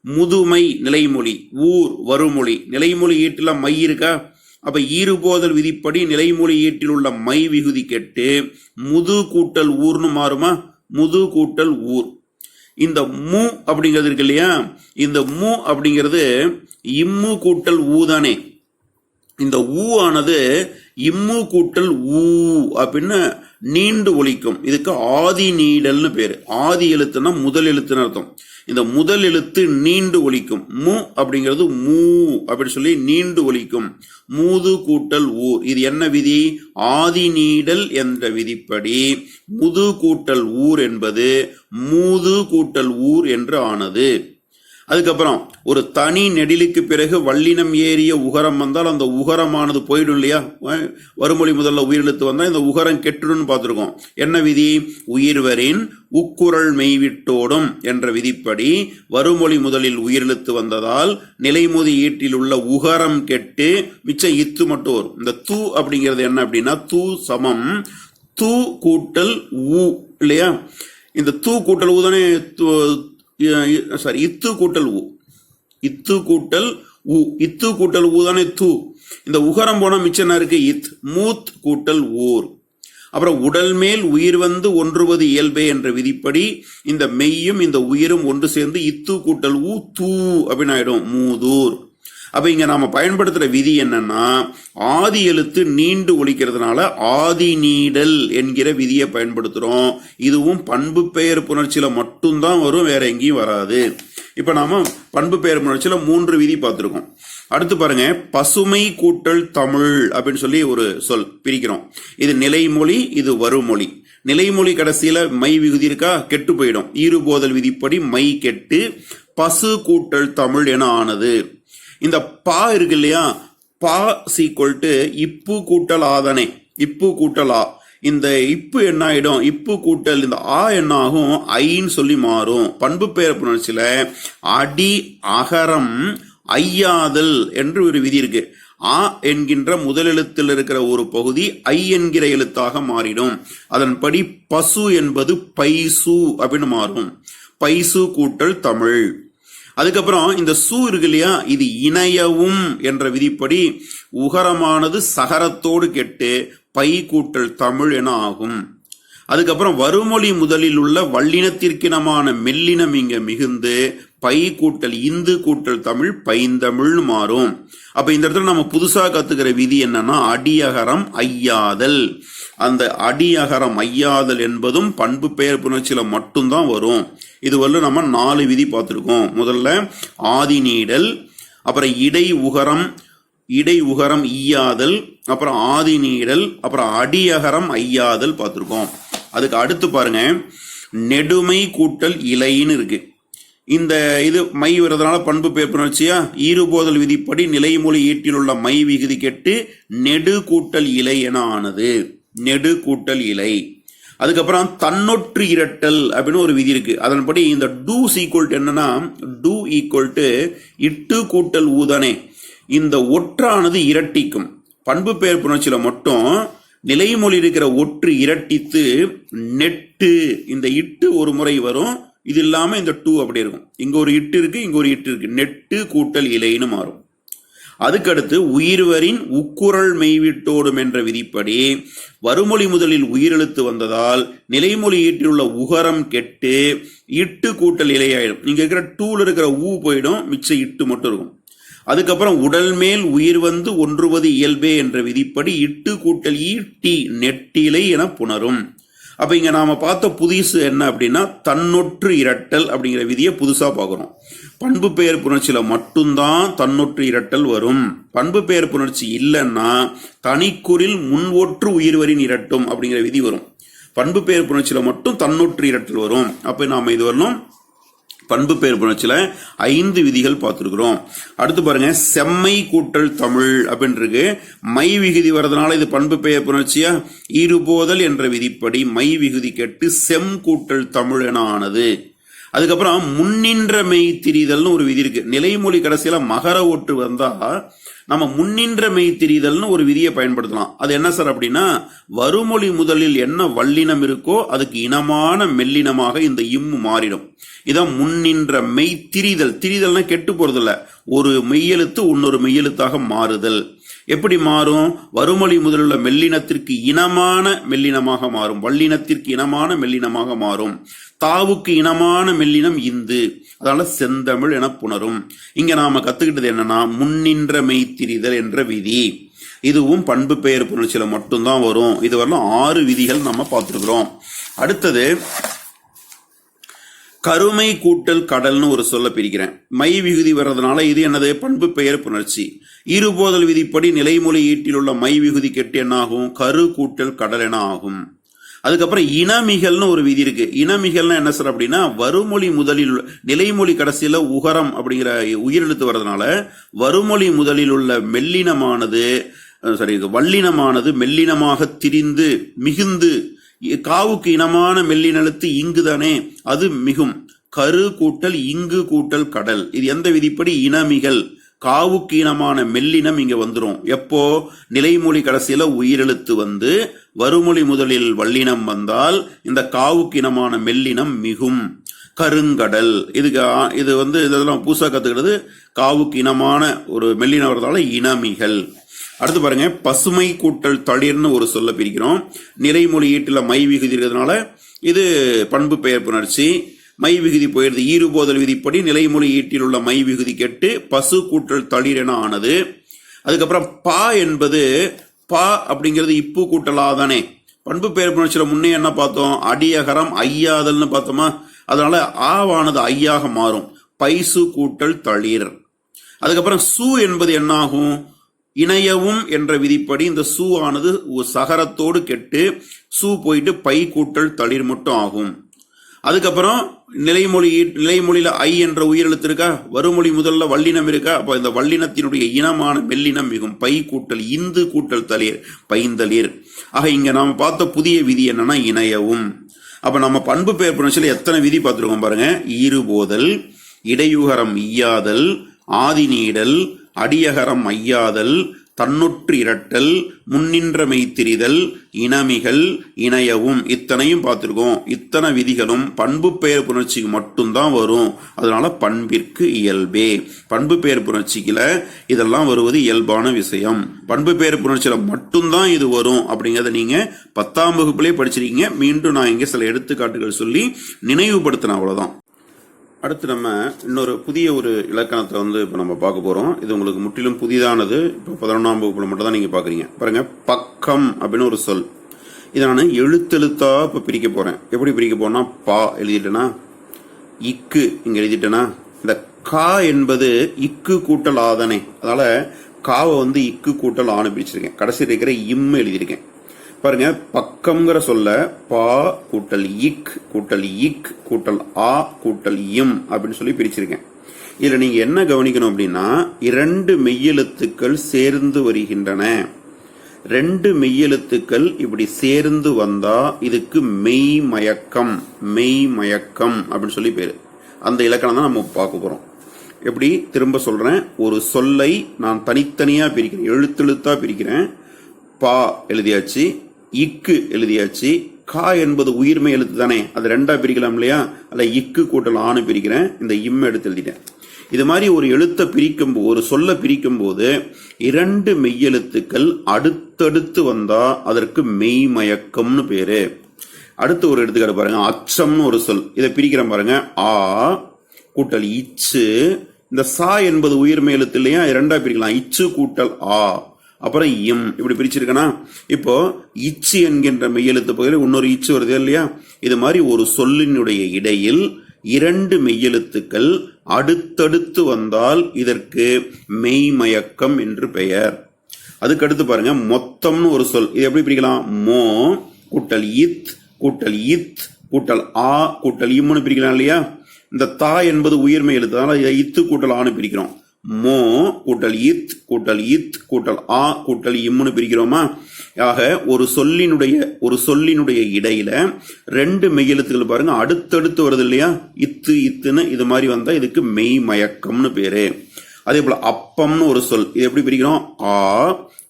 முதுமை நிலைமொழி, ஊர் வருமொழி. நிலைமொழி ஈட்டுல மை இருக்கா? அப்ப ஈறுபோதல் விதிப்படி நிலைமொழி ஈட்டில் உள்ள மை விகுதி கெட்டு முது கூட்டல் ஊர்னு மாறுமா? முது கூட்டல் ஊர். இந்த மு அப்படிங்கிறது இருக்கு இல்லையா, இந்த மு அப்படிங்கிறது இம்மு கூட்டல் ஊ தானே. இந்த ஊ ஆனது இம்மு கூட்டல் ஊ அப்படின்னு நீண்டு ஒலிக்கும். இதுக்கு ஆதி நீடல்னு பேரு. ஆதி எழுத்துனா முதல் எழுத்துன்னு அர்த்தம். இந்த முதல் எழுத்து நீண்டு ஒலிக்கும். மு அப்படிங்கிறது மூ அப்படின்னு சொல்லி நீண்டு ஒலிக்கும். மூது கூட்டல் ஊர். இது என்ன விதி? ஆதி நீடல் என்ற விதிப்படி முது கூட்டல் ஊர் என்பது மூது கூட்டல் ஊர் என்று ஆனது. அதுக்கப்புறம் ஒரு தனி நெடிலுக்கு பிறகு வல்லினம் ஏறிய உகரம் வந்தால் அந்த உகரமானது போயிடும் இல்லையா? வருமொழி முதல்ல உயிரெழுத்து வந்தா இந்த உகரம் கெட்டுடும் பார்த்திருக்கோம். என்ன விதி? உயிர்வரின் உக்குரல் மெய்விட்டோடும் என்ற விதிப்படி வருமொழி முதலில் உயிரெழுத்து வந்ததால் நிலைமொழி ஈட்டில் உள்ள உகரம் கெட்டு மிச்சம் இத்து மட்டும் வரும். இந்த தூ அப்படிங்கிறது என்ன அப்படின்னா தூ சமம் தூ கூட்டல் ஊ இல்லையா? இந்த தூ கூட்டல் ஊ தானே, சாரி இத்து கூட்டல் ஊ. இத்து கூட்டல் உ. இத்து கூட்டல் ஊ தானே து. இந்த உகரம் போனா மிச்சம் என்ன இருக்கு? இத். மூத் கூட்டல் ஊர். அப்புறம் உடல் மேல் உயிர் வந்து ஒன்றுவது இயல்பே என்ற விதிப்படி இந்த மெய்யும் இந்த உயிரும் ஒன்று சேர்ந்து இத்து கூட்டல் ஊ தூ அப்படின்னு ஆயிடும், மூதூர். அப்ப இங்க நாம பயன்படுத்துற விதி என்னன்னா, ஆதி எழுத்து நீண்டு ஒலிக்கிறதுனால ஆதி நீடல் என்கிற விதியை பயன்படுத்துறோம். இதுவும் பண்பு பெயர் புணர்ச்சியில மட்டும்தான் வரும், வேற எங்கேயும் வராது. இப்ப நாம பண்பு பெயர் புணர்ச்சியில 3 விதி பார்த்திருக்கோம். அடுத்து பாருங்க, பசுமை கூட்டல் தமிழ் அப்படின்னு சொல்லி ஒரு சொல் பிரிக்கிறோம். இது நிலைமொழி, இது வருமொழி. நிலைமொழி கடைசியில மை விகுதி இருக்கா, கெட்டு போயிடும். ஈறுபோதல் விதிப்படி மை கெட்டு பசு கூட்டல் தமிழ் என ஆனது. இந்த பா இருக்கு இல்லையா, பா சீக்வல் டு இப்பு கூட்டல் ஆதனை, இப்பு கூட்டல் ஆ. இந்த இப்பு என்ன ஆயிடும், இப்பு கூட்டல் இந்த ஆ என்ன ஆகும், ஐன்னு சொல்லி மாறும். பண்பு பெயர் புணர்ச்சியில அடி அகரம் ஐயாதல் என்று ஒரு விதி இருக்கு. ஆ என்கின்ற முதலெழுத்தில் இருக்கிற ஒரு பகுதி ஐ என்கிற எழுத்தாக மாறிடும். அதன்படி பசு என்பது பைசு அப்படின்னு மாறும். பைசு கூட்டல் தமிழ். அதுக்கப்புறம் இந்த சூ இருக்கு இல்லையா, இது இணையவும் என்ற விதிப்படி உகரமானது சகரத்தோடு கெட்டு பை கூட்டல் தமிழ் என ஆகும். அதுக்கப்புறம் வருமொழி முதலில் உள்ள வல்லினத்திற்கினமான மெல்லினம் இங்க மிகுந்து பை கூட்டல் இந்து கூட்டல் தமிழ் பைந்தமிழ் மாறும். அப்ப இந்த இடத்துல நம்ம புதுசா கத்துக்கிற விதி என்னன்னா, அடியகரம் ஐயாதல். அந்த அடியகரம் ஐயாதல் என்பதும் பண்பு பெயர் புணர்ச்சியில மட்டும்தான் வரும். இதுவரை நம்ம 4 விதி பார்த்திருக்கோம். முதல்ல ஆதி நீடல், அப்புறம் இடை உகரம் ஈயாதல், அப்புறம் ஆதி நீடல், அப்புறம் அடியகரம் ஐயாதல் பார்த்திருக்கோம். அதுக்கு அடுத்து பாருங்க, நெடுமை கூட்டல் இலைன்னு இருக்கு. இந்த இது மை வருவதனால பண்பு பெயர் புணர்ச்சியா, ஈறுபோதல் விதிப்படி நிலைமொழி ஈட்டில் உள்ள மை விகுதி கெட்டு நெடு கூட்டல் இலை என ஆனது. நெடு கூட்டல் இலை. அதுக்கப்புறம் தன்னொற்று இரட்டல் அப்படின்னு ஒரு விதி இருக்கு. அதன்படி இந்த டூ ஈக்குவல் டு என்னன்னா, டூ ஈக்குவல் டு இட்டு கூட்டல் ஊதானே, இந்த ஒற்றானது இரட்டிக்கும். பண்பு பெயர் புணர்ச்சியில மட்டும் நிலைமொழி இருக்கிற ஒற்று இரட்டித்து நெட்டு, இந்த இட்டு ஒரு முறை வரும், இது இல்லாம இந்த டூ அப்படி இருக்கும். இங்க ஒரு இட்டு இருக்கு, இங்க ஒரு இட்டு இருக்கு, நெட்டு கூட்டல் இலைன்னு மாறும். அதுக்கடுத்து உயிர்வரின் உக்குரல் மெய்விட்டோடும் என்ற விதிப்படி வருமொழி முதலில் உயிரெழுத்து வந்ததால் நிலைமொழி ஈட்டில் உள்ள உகரம் கெட்டு இட்டு கூட்டல் இலையாயிடும். இங்க இருக்கிற டூல இருக்கிற ஊ போயிடும், மிச்ச இட்டு மட்டும் இருக்கும். அதுக்கப்புறம் உடல் மேல் உயிர் வந்து ஒன்றுவது இயல்பே என்ற விதிப்படி இட்டு கூட்டல் ஈட்டி நெட்டிலை என புணரும். அப்ப இங்க நாம பார்த்த புதுசு என்ன அப்படின்னா, தன்னொற்று இரட்டல் அப்படிங்கிற விதியை புதுசா பார்க்கிறோம். பண்பு பெயர் புணர்ச்சியில மட்டும்தான் தன்னொற்று இரட்டல் வரும். பண்பு பெயர் புணர்ச்சி இல்லைன்னா தனிக்குறில் முன் ஒற்று உயிர்வரின் இரட்டும் அப்படிங்கிற விதி வரும். பண்பு பெயர் புணர்ச்சியில மட்டும் தன்னொற்று இரட்டல் வரும். அப்ப நாம இது வரணும் பண்பு பெயர் புணர்ச்சியில 5 விதிகள் பார்த்திருக்கிறோம். அடுத்து பாருங்க, செம்மை கூட்டல் தமிழ் அப்படின்னு இருக்கு. மை விகுதி வரதுனால இது பண்பு பெயர் புணர்ச்சியா, ஈறுபோதல் என்ற விதிப்படி மை விகுதி கெட்டு செம் கூட்டல் தமிழ் என ஆனது. அதுக்கப்புறம் முன்னின்ற மெய் திரிதல்னு ஒரு விதி இருக்கு. நிலைமொழி கடைசியில மகர ஒற்று வந்தா நம்ம முன்னின்ற மெய் திரிதல்னு ஒரு விதியை பயன்படுத்தலாம். அது என்ன சார் அப்படின்னா, வருமொழி முதலில் என்ன வல்லினம் இருக்கோ அதுக்கு இனமான மெல்லினமாக இந்த இம்மு மாறிடும். இதான் முன்னின்ற மெய் திரிதல். திரிதல்னா கெட்டு போறது இல்ல, ஒரு மெய்யெழுத்து இன்னொரு மெய்யெழுத்தாக மாறுதல். எப்படி மாறும், வருமொழி முதலுள்ள மெல்லினத்திற்கு இனமான மெல்லினமாக மாறும், வல்லினத்திற்கு இனமான மெல்லினமாக மாறும். தாவுக்கு இனமான மெல்லினம் இந்து, அதனால செந்தமிழ் என புணரும். இங்க நாம கத்துக்கிட்டது என்னன்னா, முன்னின்ற மெய்த்திரிதல் என்ற விதி. இதுவும் பண்பு பெயர் புணர்ச்சியில மட்டும்தான் வரும். இது வரலாம் 6 விதிகள் நம்ம பார்த்திருக்கிறோம். அடுத்தது கருமை கூட்டல் கடல்னு ஒரு சொல்ல பிரிக்கிறேன். மை விகுதி வர்றதுனால இது என்னது, பண்பு பெயர் புணர்ச்சி. ஈறுபோதல் விதிப்படி நிலைமொழி ஈட்டில் உள்ள மை விகுதி கெட்டு என்ன ஆகும், கரு கூட்டல் கடல் என ஆகும். அதுக்கப்புறம் இனமிகள்னு ஒரு விதி இருக்கு. இனமிகள்னா என்ன சார் அப்படின்னா, வருமொழி முதலில் நிலைமொழி கடைசியில உகரம் அப்படிங்கிற உயிரெழுத்து வர்றதுனால வருமொழி முதலில் உள்ள மெல்லினமானது வல்லினமானது மெல்லினமாக திரிந்து மிகுந்து, காவுக்கு இனமான மெல்லினெழுத்து இங்கு தானே, அது மிகும். கரு கூட்டல் இங்கு கூட்டல் கடல். இது எந்த விதிப்படி, இனமிகள். காவுக்கு இனமான மெல்லினம் இங்க வந்துரும். எப்போ, நிலைமொழி கடைசியில உயிரெழுத்து வந்து வருமொழி முதலில் வல்லினம் வந்தால் இந்த காவுக்கு இனமான மெல்லினம் மிகும். கருங்கடல். இது இதெல்லாம் பூசா கத்துக்கிறது. காவுக்கு இனமான ஒரு மெல்லின வரதால இனமிகள். அடுத்து பாருங்க, பசுமை கூட்டல் தளிர்னு ஒரு சொல்ல பிரிக்கிறோம். நிறைமொழி ஈட்டுல மை விகுதி இருக்கிறதுனால இது பண்பு பெயர் புணர்ச்சி. மை விகுதி போயிடுது. ஈறுபோதல் விதிப்படி நிலைமொழி ஈட்டில் உள்ள மை விகுதி கெட்டு பசு கூட்டல் தளிர் என ஆனது. அதுக்கப்புறம் பா என்பது பா அப்படிங்கிறது இப்பு கூட்டலாதானே. பண்பு பெயர் புணர்ச்சியில முன்னே என்ன பார்த்தோம்? அடியகரம் ஐயாதல்னு பார்த்தோமா. அதனால ஆவானது ஐயாக மாறும். பைசு கூட்டல் தளிர். அதுக்கப்புறம் சு என்பது என்ன ஆகும்? இணையவும் என்ற விதிப்படி இந்த சு ஆனது சகரத்தோடு கெட்டு சு போயிட்டு பை கூட்டல் தளிர் மட்டும் ஆகும். அதுக்கப்புறம் நிலைமொழியில ஐ என்ற உயிரெழுத்து இருக்கா, வருமொழி முதல்ல வல்லினம் இருக்கா. அப்ப இந்த வல்லினத்தினுடைய இனமான மெல்லினம் மிகும். பை கூட்டல் இந்து கூட்டல் தளிர் பைந்தளிர். ஆக இங்க நாம பார்த்த புதிய விதி என்னன்னா இணையவும். அப்ப நம்ம பண்பு பெயர் புணர்ச்சியில எத்தனை விதி பார்த்திருக்கோம் பாருங்க. ஈறுபோதல், இடையுகரம் ஈயாதல், ஆதி நீடல், அடியகரம் ஐயாதல், தன்னொற்று இரட்டல், முன்னின்ற மெய்த்திரிதல், இனமிகள், இணையவும், இத்தனையும் பார்த்திருக்கோம். இத்தனை விதிகளும் பண்பு பெயர் புணர்ச்சிக்கு மட்டும்தான் வரும். அதனால பண்பிற்கு இயல்பே. பண்பு பெயர் புணர்ச்சிக்குல இதெல்லாம் வருவது இயல்பான விஷயம். பண்பு பெயர் புணர்ச்சியில மட்டும்தான் இது வரும் அப்படிங்கறத நீங்க 10ஆம் வகுப்புலயே படிச்சிருக்கீங்க. மீண்டும் நான் இங்க சில எடுத்துக்காட்டுகள் சொல்லி நினைவுபடுத்தின, அவ்வளவுதான். அடுத்து நம்ம இன்னொரு புதிய ஒரு இலக்கணத்தை இப்ப நம்ம பார்க்க போறோம். இது உங்களுக்கு முற்றிலும் புதிதானது. இப்போ 11ஆம் வகுப்புல மட்டும் தான் நீங்க பாக்குறீங்க. பாருங்க, பக்கம் அப்படின்னு ஒரு சொல். இதை நான் எழுத்தெழுத்தா இப்ப பிரிக்க போறேன். எப்படி பிரிக்க போறேன்னா, பா எழுதிட்டேனா, இக்கு இங்க எழுதிட்டேனா, இந்த கா என்பது இக்கு கூட்டல் ஆதனை. அதனால காவை இக்கு கூட்டல் ஆணு பிரிச்சிருக்கேன். கடைசி இருக்கிற இம் எழுதியிருக்கேன். பாருங்க, பக்கம்ங்கிற சொல்ல பா கூட்டல் இக் கூட்டல் இக் கூட்டல் ஆ கூட்டல் இம் அப்படின்னு சொல்லி பிரிச்சிருக்கேன். இதுல நீங்க என்ன கவனிக்கணும் அப்படின்னா, 2 மெய்யெழுத்துக்கள் சேர்ந்து வருகின்றன. 2 மெய்யெழுத்துக்கள் இப்படி சேர்ந்து வந்தா இதுக்கு மெய் மயக்கம். மெய் மயக்கம் அப்படின்னு சொல்லி பேரு. அந்த இலக்கணம் தான் நம்ம பார்க்க போறோம். எப்படி திரும்ப சொல்றேன், ஒரு சொல்லை நான் தனித்தனியா பிரிக்கிறேன், எழுத்தெழுத்தா பிரிக்கிறேன். பா எழுதியாச்சு, இக்கு எழுதியாச்சு, கா என்பது உயிர்மை எழுத்து தானே, அது 2ஆ பிரிக்கலாம் இல்லையா. அல்ல இக்கு கூட்டல் ஆணு பிரிக்கிறேன், இந்த இம் எடுத்து எழுதிட்டேன். இது மாதிரி ஒரு எழுத்தை பிரிக்கும் போது, ஒரு சொல்ல பிரிக்கும் போது 2 மெய்யெழுத்துக்கள் அடுத்தடுத்து வந்தா அதற்கு மெய் மயக்கம்னு பேரு. அடுத்து ஒரு எடுத்துக்காட்டு பாருங்க, அச்சம்னு ஒரு சொல். இதை பிரிக்கிறேன் பாருங்க, ஆ கூட்டல் இச்சு. இந்த சா என்பது உயிர்மை எழுத்து இல்லையா, 2ஆ பிரிக்கலாம், இச்சு கூட்டல் ஆ, அப்புறம் இம். இப்படி பிரிச்சிருக்கனா. இப்போ இச்சு என்கின்ற மெய்யெழுத்து பகுதியில் இன்னொரு இச்சு வருது இல்லையா. இது மாதிரி ஒரு சொல்லினுடைய இடையில் 2 மெய்யெழுத்துக்கள் அடுத்தடுத்து வந்தால் இதற்கு மெய்மயக்கம் என்று பெயர். அதுக்கடுத்து பாருங்க, மொத்தம்னு ஒரு சொல். இது எப்படி பிரிக்கலாம், மோ கூட்டல் இத் கூட்டல் இத் கூட்டல் ஆ கூட்டல் இம்னு பிரிக்கலாம் இல்லையா. இந்த தா என்பது உயிர்மை எழுத்து, அதனால இதை இத்து கூட்டல் ஆன்னு பிரிக்கிறோம். மோ கூட்டல் இத் கூட்டல் இத் கூட்டல் ஆ கூட்டல் இம்னு பிரிக்கிறோமா. ஆக ஒரு சொல்லினுடைய இடையில 2 மெய்யெழுத்துக்கள் பாருங்க அடுத்தடுத்து வருது இல்லையா, இத்து இத்துன்னு. இது மாதிரி வந்தா இதுக்கு மெய் மயக்கம்னு பேரு. அதே போல அப்பம்னு ஒரு சொல். இது எப்படி பிரிக்கிறோம், ஆ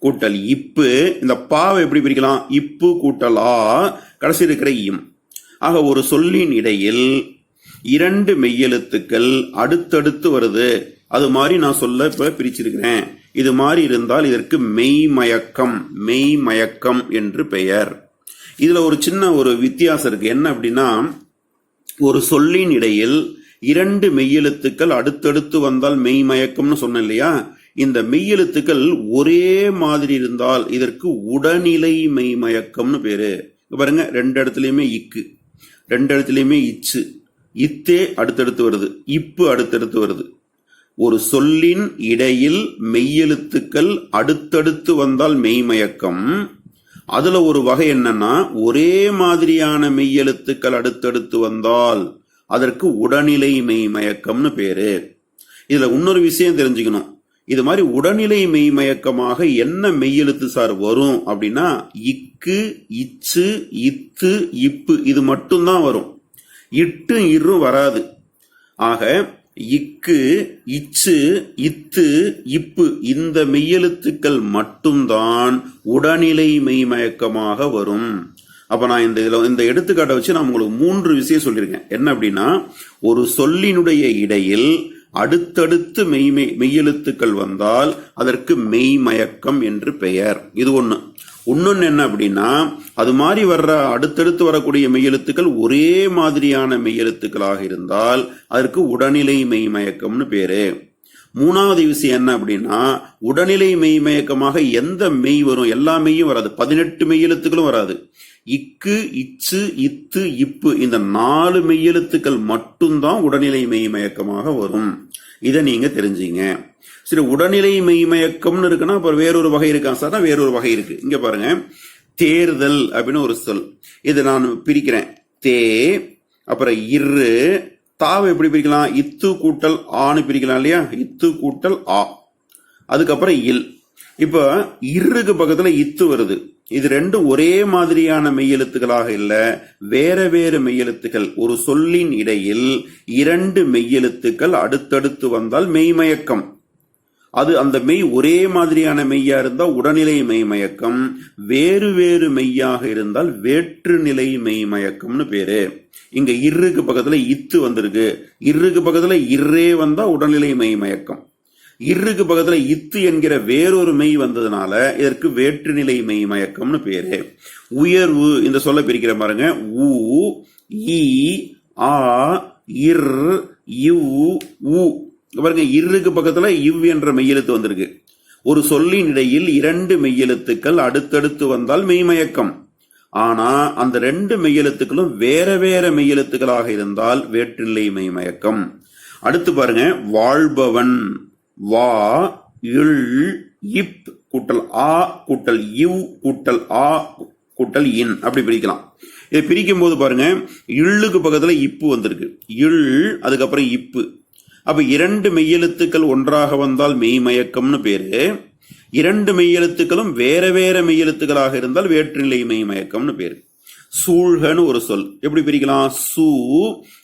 கூட்டல் இப்பு. இந்த பாவை எப்படி பிரிக்கலாம், இப்பு கூட்டல் ஆ, கடைசி இருக்கிற இம். ஆக ஒரு சொல்லின் இடையில் 2 மெய்யெழுத்துக்கள் அடுத்தடுத்து வருது. அது மாதிரி நான் சொல்ல இப்ப பிரிச்சிருக்கிறேன். இது மாதிரி இருந்தால் இதற்கு மெய்மயக்கம், மெய்மயக்கம் என்று பெயர். இதுல ஒரு சின்ன ஒரு வித்தியாசம் இருக்கு. என்ன அப்படின்னா, ஒரு சொல்லின் இடையில் 2 மெய்யெழுத்துக்கள் அடுத்தடுத்து வந்தால் மெய்மயக்கம்னு சொன்னேன் இல்லையா. இந்த மெய்யெழுத்துக்கள் ஒரே மாதிரி இருந்தால் இதற்கு உடனிலை மெய்மயக்கம்னு பேரு. பாருங்க, 2 இடத்துலயுமே இக்கு, 2 இடத்துலயுமே இச்சு, இத்தே அடுத்தடுத்து வருது, இப்பு அடுத்தடுத்து வருது. ஒரு சொல்லின் இடையில் மெய்யெழுத்துக்கள் அடுத்தடுத்து வந்தால் மெய்மயக்கம். அதுல ஒரு வகை என்னன்னா, ஒரே மாதிரியான மெய்யெழுத்துக்கள் அடுத்தடுத்து வந்தால் அதற்கு உடனிலை மெய்மயக்கம்னு பேரு. இதுல இன்னொரு விஷயம் தெரிஞ்சுக்கணும். இது மாதிரி உடனிலை மெய்மயக்கமாக என்ன மெய்யெழுத்து சார் வரும் அப்படின்னா, இக்கு இச்சு இத்து இப்பு இது மட்டும்தான் வரும். இட்டு இரும் வராது. ஆக இக்கு இச்சு இத்து இப்பு இந்த மெய்யெழுத்துக்கள் மட்டும்தான் உடனிலை மெய்மயக்கமாக வரும். அப்ப நான் இந்த எடுத்துக்காட்டை வச்சு நான் உங்களுக்கு 3 விஷயம் சொல்லியிருக்கேன். என்ன அப்படின்னா, ஒரு சொல்லினுடைய இடையில் அடுத்தடுத்து மெய்யெழுத்துக்கள் வந்தால் அதற்கு மெய்மயக்கம் என்று பெயர். இது ஒண்ணு. இன்னொன்னு என்ன அப்படின்னா, அது மாதிரி வர்ற அடுத்தடுத்து வரக்கூடிய மெய்யெழுத்துக்கள் ஒரே மாதிரியான மெய்யெழுத்துக்களாக இருந்தால் அதற்கு உடனிலை மெய்மயக்கம்னு பேரு. மூணாவது விஷயம் என்ன அப்படின்னா, உடனிலை மெய்மயக்கமாக எந்த மெய் வரும்? எல்லா மெய்யும் வராது, 18 மெய்யெழுத்துக்களும் வராது. இக்கு, இச்சு, இத்து, இப்பு இந்த 4 மெய்யெழுத்துக்கள் மட்டும்தான் உடனிலை மெய்மயக்கமாக வரும். இதை நீங்க தெரிஞ்சுங்க. சரி, உடனிலை மெய்மயக்கம்னு இருக்குன்னா அப்புறம் வேறொரு வகை இருக்கா சார்? வேறொரு வகை இருக்கு. இங்க பாருங்க, தேர்தல் அப்படின்னு ஒரு சொல். இதை நான் பிரிக்கிறேன். தே, அப்புறம் இரு, தாவை எப்படி பிரிக்கலாம்? இத்து கூட்டல் ஆன்னு பிரிக்கலாம் இல்லையா? இத்து கூட்டல் ஆ. அதுக்கப்புறம் இல். இப்ப இருக்கு பக்கத்துல இத்து வருது. இது ரெண்டும் ஒரே மாதிரியான மெய்யெழுத்துக்களாக இல்ல, வேற வேறு மெய்யெழுத்துக்கள். ஒரு சொல்லின் இடையில் 2 மெய்யெழுத்துக்கள் அடுத்தடுத்து வந்தால் மெய்மயக்கம். அது அந்த மெய் ஒரே மாதிரியான மெய்யா இருந்தா உடனிலை மெய்மயக்கம், வேறு வேறு மெய்யாக இருந்தால் வேற்றுநிலை மெய்மயக்கம்னு பேரு. இங்க இருக்கு பக்கத்துல இத்து வந்திருக்கு, இருக்கு பக்கத்துல இரே வந்தா உடனிலை மெய்மயக்கம். இருக்கு பக்கத்துல இத்து என்கிற வேறொரு மெய் வந்ததுனால இதற்கு வேற்றுநிலை மெய்மயக்கம்னு பேரு. உயர்வு இந்த சொல்ல பிரிக்கிற பாருங்க. உ, ஈ, ஆ, இர், இவ், உ. பாருங்க, இருக்கு பக்கத்துல இவ் என்ற மெய்யெழுத்து வந்திருக்கு. ஒரு சொல்லின் இடையில் 2 மெய்யெழுத்துக்கள் அடுத்தடுத்து வந்தால் மெய்மயக்கம். ஆனா அந்த 2 மெய்யெழுத்துக்களும் வேற வேற மெய்யெழுத்துக்களாக இருந்தால் வேற்றில்லை மெய்மயக்கம். அடுத்து பாருங்க, வாழ்பவன். வா, இல், இப் கூட்டல் ஆ கூட்டல் இவ் கூட்டல் ஆ கூட்டல் இன் அப்படி பிரிக்கலாம். இதை பிரிக்கும் போது பாருங்க, இள்ளுக்கு பக்கத்துல இப்பு வந்திருக்கு. இல், அதுக்கப்புறம் இப்பு. அப்ப 2 மெய்யெழுத்துக்கள் ஒன்றாக வந்தால் மெய்மயக்கம்னு பேரு. 2 மெய்யெழுத்துக்களும் வேற வேற மெய்யெழுத்துக்களாக இருந்தால் வேற்றுநிலை மெய்மயக்கம்னு பேரு. சூழ்கன்னு ஒரு சொல் எப்படி பிரிக்கலாம்? சூ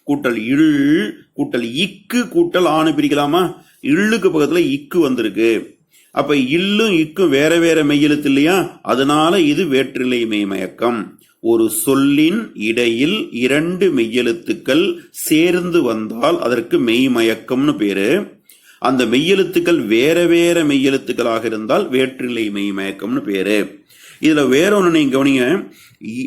கூட்டல் இல் கூட்டல் இக்கு கூட்டல் ஆணு பிரிக்கலாமா? இள்ளுக்கு பக்கத்துல இக்கு வந்திருக்கு. அப்ப இல்லும் இக்கும் வேற வேற மெய்யெழுத்து இல்லையா? அதனால இது வேற்றிலை மெய்மயக்கம். ஒரு சொல்லின் இடையில் 2 மெய்யெழுத்துக்கள் சேர்ந்து வந்தால் அதற்கு மெய்மயக்கம்னு பேரு. அந்த மெய்யெழுத்துக்கள் வேற வேற மெய்யெழுத்துக்களாக இருந்தால் வேற்றிலை மெய்மயக்கம்னு பேரு. இதுல வேற ஒண்ணு நீங்க கவனிங்க,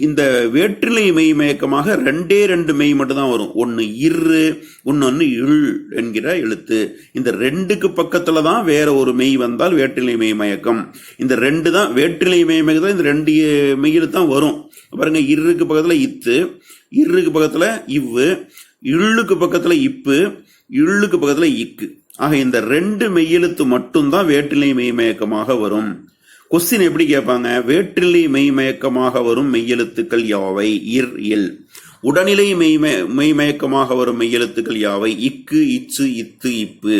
இந்த வேற்றிலை மெய்மயக்கமாக 2 மெய் மட்டும் தான் வரும். ஒன்னு இரு, இன்னொன்னு இல் என்கிற எழுத்து. இந்த 2க்கு பக்கத்துல தான் வேற ஒரு மெய் வந்தால் வேற்றிலை மெய்மயக்கம். இந்த 2 தான் வேற்றிலை மெய்மயக்கத்துல இந்த 2 மெய்யெழுத்து தான் வரும். பாருங்க, இருக்கு பக்கத்துல இத்து, இருக்கு பக்கத்துல இவ்வு, இள்ளுக்கு பக்கத்துல இப்பு, இள்ளுக்கு பக்கத்துல இக்கு. ஆக இந்த 2 மெய்யெழுத்து மட்டும்தான் வேற்றிலை மெய்மயக்கமாக வரும். கொஸ்டின் எப்படி கேட்பாங்க? வேற்றிலை மெய்மயக்கமாக வரும் மெய்யெழுத்துக்கள் யாவை? இர், இல். உடனிலை மெய்மயக்கமாக வரும் மெய்யெழுத்துக்கள் யாவை? இக்கு, இச்சு, இத்து, இப்பு.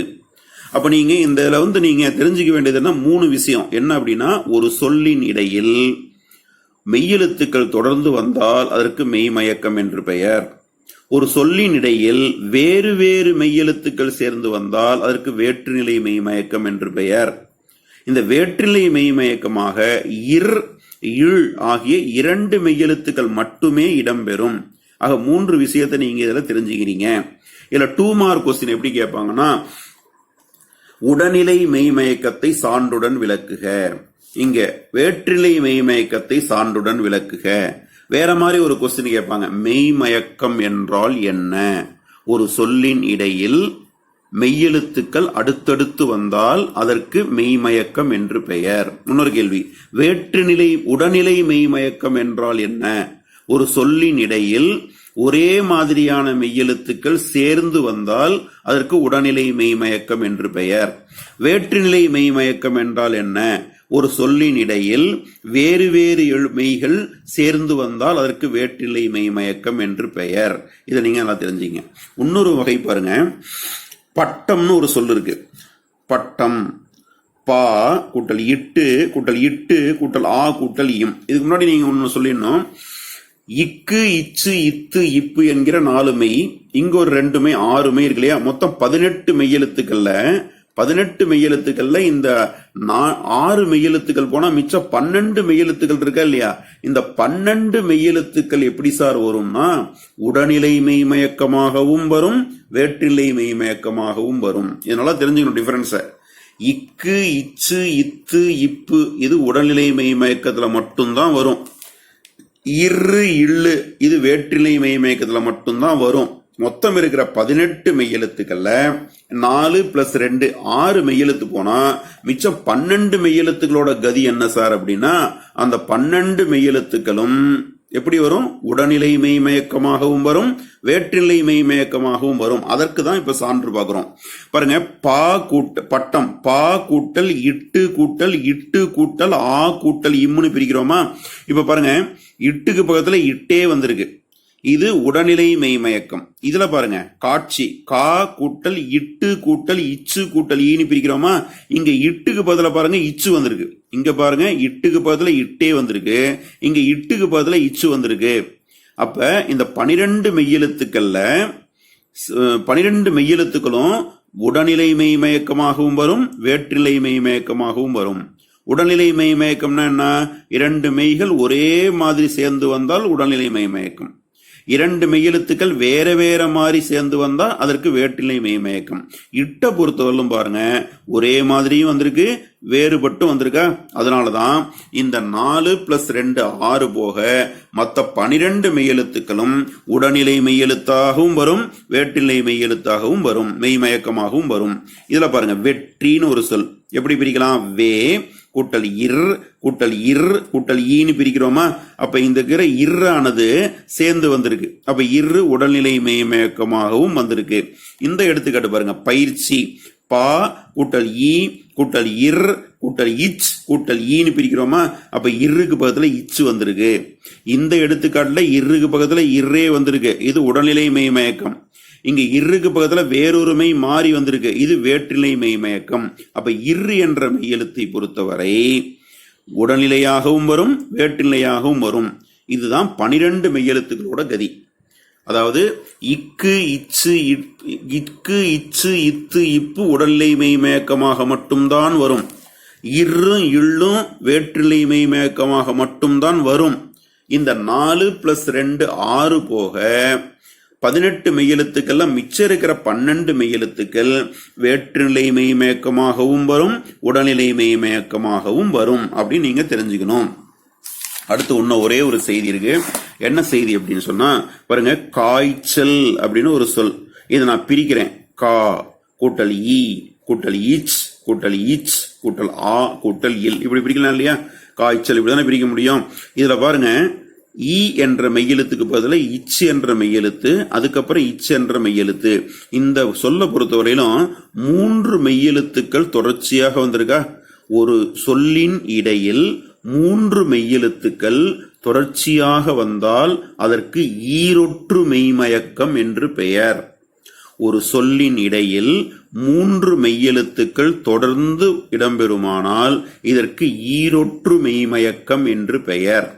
அப்ப நீங்க இந்த நீங்க தெரிஞ்சுக்க வேண்டியதுன்னா 3 விஷயம். என்ன அப்படின்னா, ஒரு சொல்லின் இடையில் மெய்யெழுத்துக்கள் தொடர்ந்து வந்தால் அதற்கு மெய்மயக்கம் என்று பெயர். ஒரு சொல்லின் இடையில் வேறு வேறு மெய்யெழுத்துக்கள் சேர்ந்து வந்தால் அதற்கு வேற்றுநிலை மெய்மயக்கம் என்று பெயர். இந்த வேற்றிலை மெய்மயக்கமாக இர், இல் ஆகிய 2 மெய்யெழுத்துக்கள் மட்டுமே இடம்பெறும். ஆக 3 விஷயத்தை நீங்க இதுல தெரிஞ்சுக்கிறீங்க. இதுல 2 மார்க் கொஸ்டின் எப்படி கேட்பாங்கன்னா, உடனிலை மெய்மயக்கத்தை சான்றுடன் விளக்குக. இங்க வேற்றிலை மெய்மயக்கத்தை சான்றுடன் விளக்குக. வேற மாதிரி ஒரு கொஸ்டின் கேட்பாங்க, மெய்மயக்கம் என்றால் என்ன? ஒரு சொல்லின் இடையில் மெய்யெழுத்துக்கள் அடுத்தடுத்து வந்தால் அதற்கு மெய்மயக்கம் என்று பெயர். இன்னொரு கேள்வி, உடனிலை மெய்மயக்கம் என்றால் என்ன? ஒரு சொல்லின் இடையில் ஒரே மாதிரியான மெய்யெழுத்துக்கள் சேர்ந்து வந்தால் அதற்கு உடனிலை மெய்மயக்கம் என்று பெயர். வேற்றுநிலை மெய்மயக்கம் என்றால் என்ன? ஒரு சொல்லின் இடையில் வேறு வேறு மெய்கள் சேர்ந்து வந்தால் அதற்கு வேற்றிலை மெய்மயக்கம் என்று பெயர். இதை நீங்க நல்லா தெரிஞ்சுங்க. இன்னொரு வகை பாருங்க, பட்டம்னு ஒரு சொல் இருக்கு. பட்டம், பா கூட்டல் இட்டு கூட்டல் இட்டு கூட்டல் ஆ கூட்டல் இம். இதுக்கு முன்னாடி நீங்க ஒன்னு சொல்லிடணும், இக்கு, இச்சு, இத்து, இப்பு என்கிற 4 மெய், இங்க ஒரு 2 மெய், 6 மெய் இருக்கு இல்லையா? மொத்தம் 18 மெய்யெழுத்துக்கள்ல 18 மெய்யெழுத்துக்கள்ல இந்த 6 மெய்யெழுத்துக்கள் போனா மிச்சம் 12 மெய்யெழுத்துக்கள் இருக்கா இல்லையா? இந்த 12 மெய்யெழுத்துக்கள் எப்படி சார் வரும்னா உடனிலை மெய்மயக்கமாகவும் வரும், வேற்றிலை மெய்மயக்கமாகவும் வரும். இதனால தெரிஞ்சுக்கணும் டிஃபரன்ஸ. இக்கு, இச்சு, இத்து, இப்பு இது உடல்நிலை மெய்மயக்கத்துல மட்டும்தான் வரும். இரு, இல்லு இது வேற்றிலை மெய்மயக்கத்துல மட்டும்தான் வரும். மொத்தம் இருக்கிற 18 மெய்யெழுத்துக்கள்ல 4 + 2 6 மெய்யெழுத்து போனா மிச்சம் 12 மெய்யெழுத்துக்களோட கதி என்ன சார் அப்படின்னா அந்த 12 மெய்யெழுத்துக்களும் எப்படி வரும்? உடனிலை மெய்மயக்கமாகவும் வரும், வேற்றிலை மெய்மயக்கமாகவும் வரும். அதற்கு தான் இப்ப சான்று பார்க்கிறோம். பாருங்க, பா பட்டம் பா கூட்டல் இட்டு கூட்டல் இட்டு கூட்டல் ஆ கூட்டல் இம்முன்னு பிரிக்கிறோமா? இப்ப பாருங்க, இட்டுக்கு பக்கத்துல இட்டே வந்திருக்கு, இது உடனிலை மெய்மயக்கம். இதுல பாருங்க காட்சி கா கூட்டல் இட்டு கூட்டல் இச்சு கூட்டல் ஈனி பிரிக்கிறோமா? இங்க இட்டுக்கு பதில பாருங்க இச்சு வந்திருக்கு, இங்க பாருங்க இட்டுக்கு பதில இட்டே வந்திருக்கு, இங்க இட்டுக்கு பதில இச்சு வந்திருக்கு. அப்ப இந்த 12 மெய்யெழுத்துக்கள்ல 12 மெய்யெழுத்துக்களும் உடனிலை மெய்மயக்கமாகவும் வரும், வேற்றிலை மெய்மயக்கமாகவும் வரும். உடல்நிலை மெய்மயக்கம்னா என்ன? 2 மெய்கள் ஒரே மாதிரி சேர்ந்து வந்தால் உடல்நிலை மெய்மயக்கம். 2 மெய்யெழுத்துக்கள் வேற வேற மாதிரி சேர்ந்து வந்தா அதற்கு வேற்றிலை மெய்மயக்கம். இட்ட பொறுத்தவரையிலும் பாருங்க ஒரே மாதிரியும் வந்திருக்கு, வேறுபட்டும் வந்திருக்கா? அதனாலதான் இந்த 4 + 2 6 போக மற்ற 12 மெய்யெழுத்துக்களும் உடனிலை மெய்யெழுத்தாகவும் வரும், வேற்றிலை மெய்யெழுத்தாகவும் வரும், மெய்மயக்கமாகவும் வரும். இதுல பாருங்க வெற்றின்னு ஒரு சொல் எப்படி பிரிக்கலாம்? வே கூட்டல் இர் கூட்டல் இர் கூட்டல் ஈன்னு பிரிக்கிறோமா? அப்ப இந்த இருக்கிற இர்ரானது சேர்ந்து வந்திருக்கு, அப்ப இரு உடல்நிலை மெய்மயக்கமாகவும் வந்திருக்கு. இந்த எடுத்துக்காட்டு பாருங்க, பயிற்சி பா கூட்டல் ஈ கூட்டல் இர் கூட்டல் இச் கூட்டல் ஈன்னு பிரிக்கிறோமா? அப்ப இருக்கு பக்கத்துல இச்சு வந்திருக்கு. இந்த எடுத்துக்காட்டுல இருக்கு பக்கத்துல இர்ரே வந்திருக்கு, இது உடல்நிலை மெய்மயக்கம். இங்க இருக்கு பக்கத்துல வேறொரு மெய் மாறி வந்திருக்கு, இது வேற்றிலை மெய்மயக்கம். அப்ப இரு என்ற மெய்யெழுத்தை பொறுத்தவரை உடல்நிலையாகவும் வரும், வேற்றிலையாகவும் வரும். இதுதான் 12 மெய்யெழுத்துக்களோட கதி. அதாவது இக்கு இச்சு இத்து இப்பு உடல்நிலை மெய்மயக்கமாக மட்டும்தான் வரும். இரும் இள்ளும் வேற்றிலை மெய்மயக்கமாக மட்டும்தான் வரும். இந்த 4 + 2 6 போக 18 மெய்யெழுத்துக்கள்ல மிச்சம் இருக்கிற 12 மெய்யெழுத்துக்கள் வேற்றுநிலை மெய்மயக்கமாகவும் வரும், உடல்நிலை மெய்மயக்கமாகவும் வரும் அப்படின்னு நீங்க தெரிஞ்சுக்கணும். அடுத்து இன்னும் ஒரே ஒரு செய்தி இருக்கு. என்ன செய்தி அப்படின்னு சொன்னா பாருங்க, காய்ச்சல் அப்படின்னு ஒரு சொல். இதை நான் பிரிக்கிறேன். கா கூட்டல் ஈ கூட்டல் ஈச் கூட்டல் ஈச் கூட்டல் ஆ கூட்டல் இல், இப்படி பிரிக்கலாம் இல்லையா? காய்ச்சல் இப்படிதானே பிரிக்க முடியும். இதுல பாருங்க, ஈ என்ற மெய்யெழுத்துக்கு பதிலாக இச்சு என்ற மெய்யெழுத்து, அதுக்கப்புறம் இச்சு என்ற மெய்யெழுத்து. இந்த சொல்ல பொறுத்தவரையிலும் 3 மெய்யெழுத்துக்கள் தொடர்ச்சியாக வந்திருக்கா? ஒரு சொல்லின் இடையில் 3 மெய்யெழுத்துக்கள் தொடர்ச்சியாக வந்தால் அதற்கு ஈரொற்று மெய்மயக்கம் என்று பெயர். ஒரு சொல்லின் இடையில் 3 மெய்யெழுத்துக்கள் தொடர்ந்து இடம்பெறுமானால் இதற்கு ஈரொற்று மெய்மயக்கம் என்று பெயர்.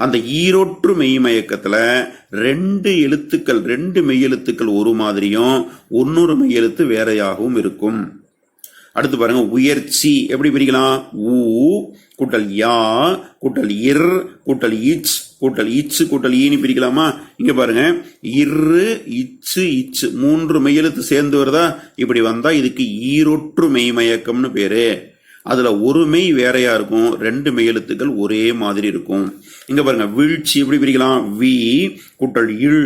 அந்த ஈரொற்று மெய்மயக்கத்துல 2 மெய்யெழுத்துக்கள் ஒரு மாதிரியும் இன்னொரு மெய்யெழுத்து வேறையாகவும் இருக்கும். அடுத்து பாருங்க, உயர்ச்சி எப்படி பிரிக்கலாம்? ஊ கூட்டல் யா கூட்டல் இர் கூட்டல் இச் கூட்டல் இச்சு கூட்டல் ஈனி பிரிக்கலாமா? இங்க பாருங்க, இரு இச்சு இச்சு 3 மெய்யெழுத்து சேர்ந்து வருதா? இப்படி வந்தா இதுக்கு ஈரொற்று மெய்மயக்கம்னு பேரு. அதுல ஒரு மெய் வேறையா இருக்கும், 2 மெய்யெழுத்துக்கள் ஒரே மாதிரி இருக்கும். இங்க பாருங்க, வீழ்ச்சி எப்படி பிரிக்கலாம்? வி கூட்டல் இல்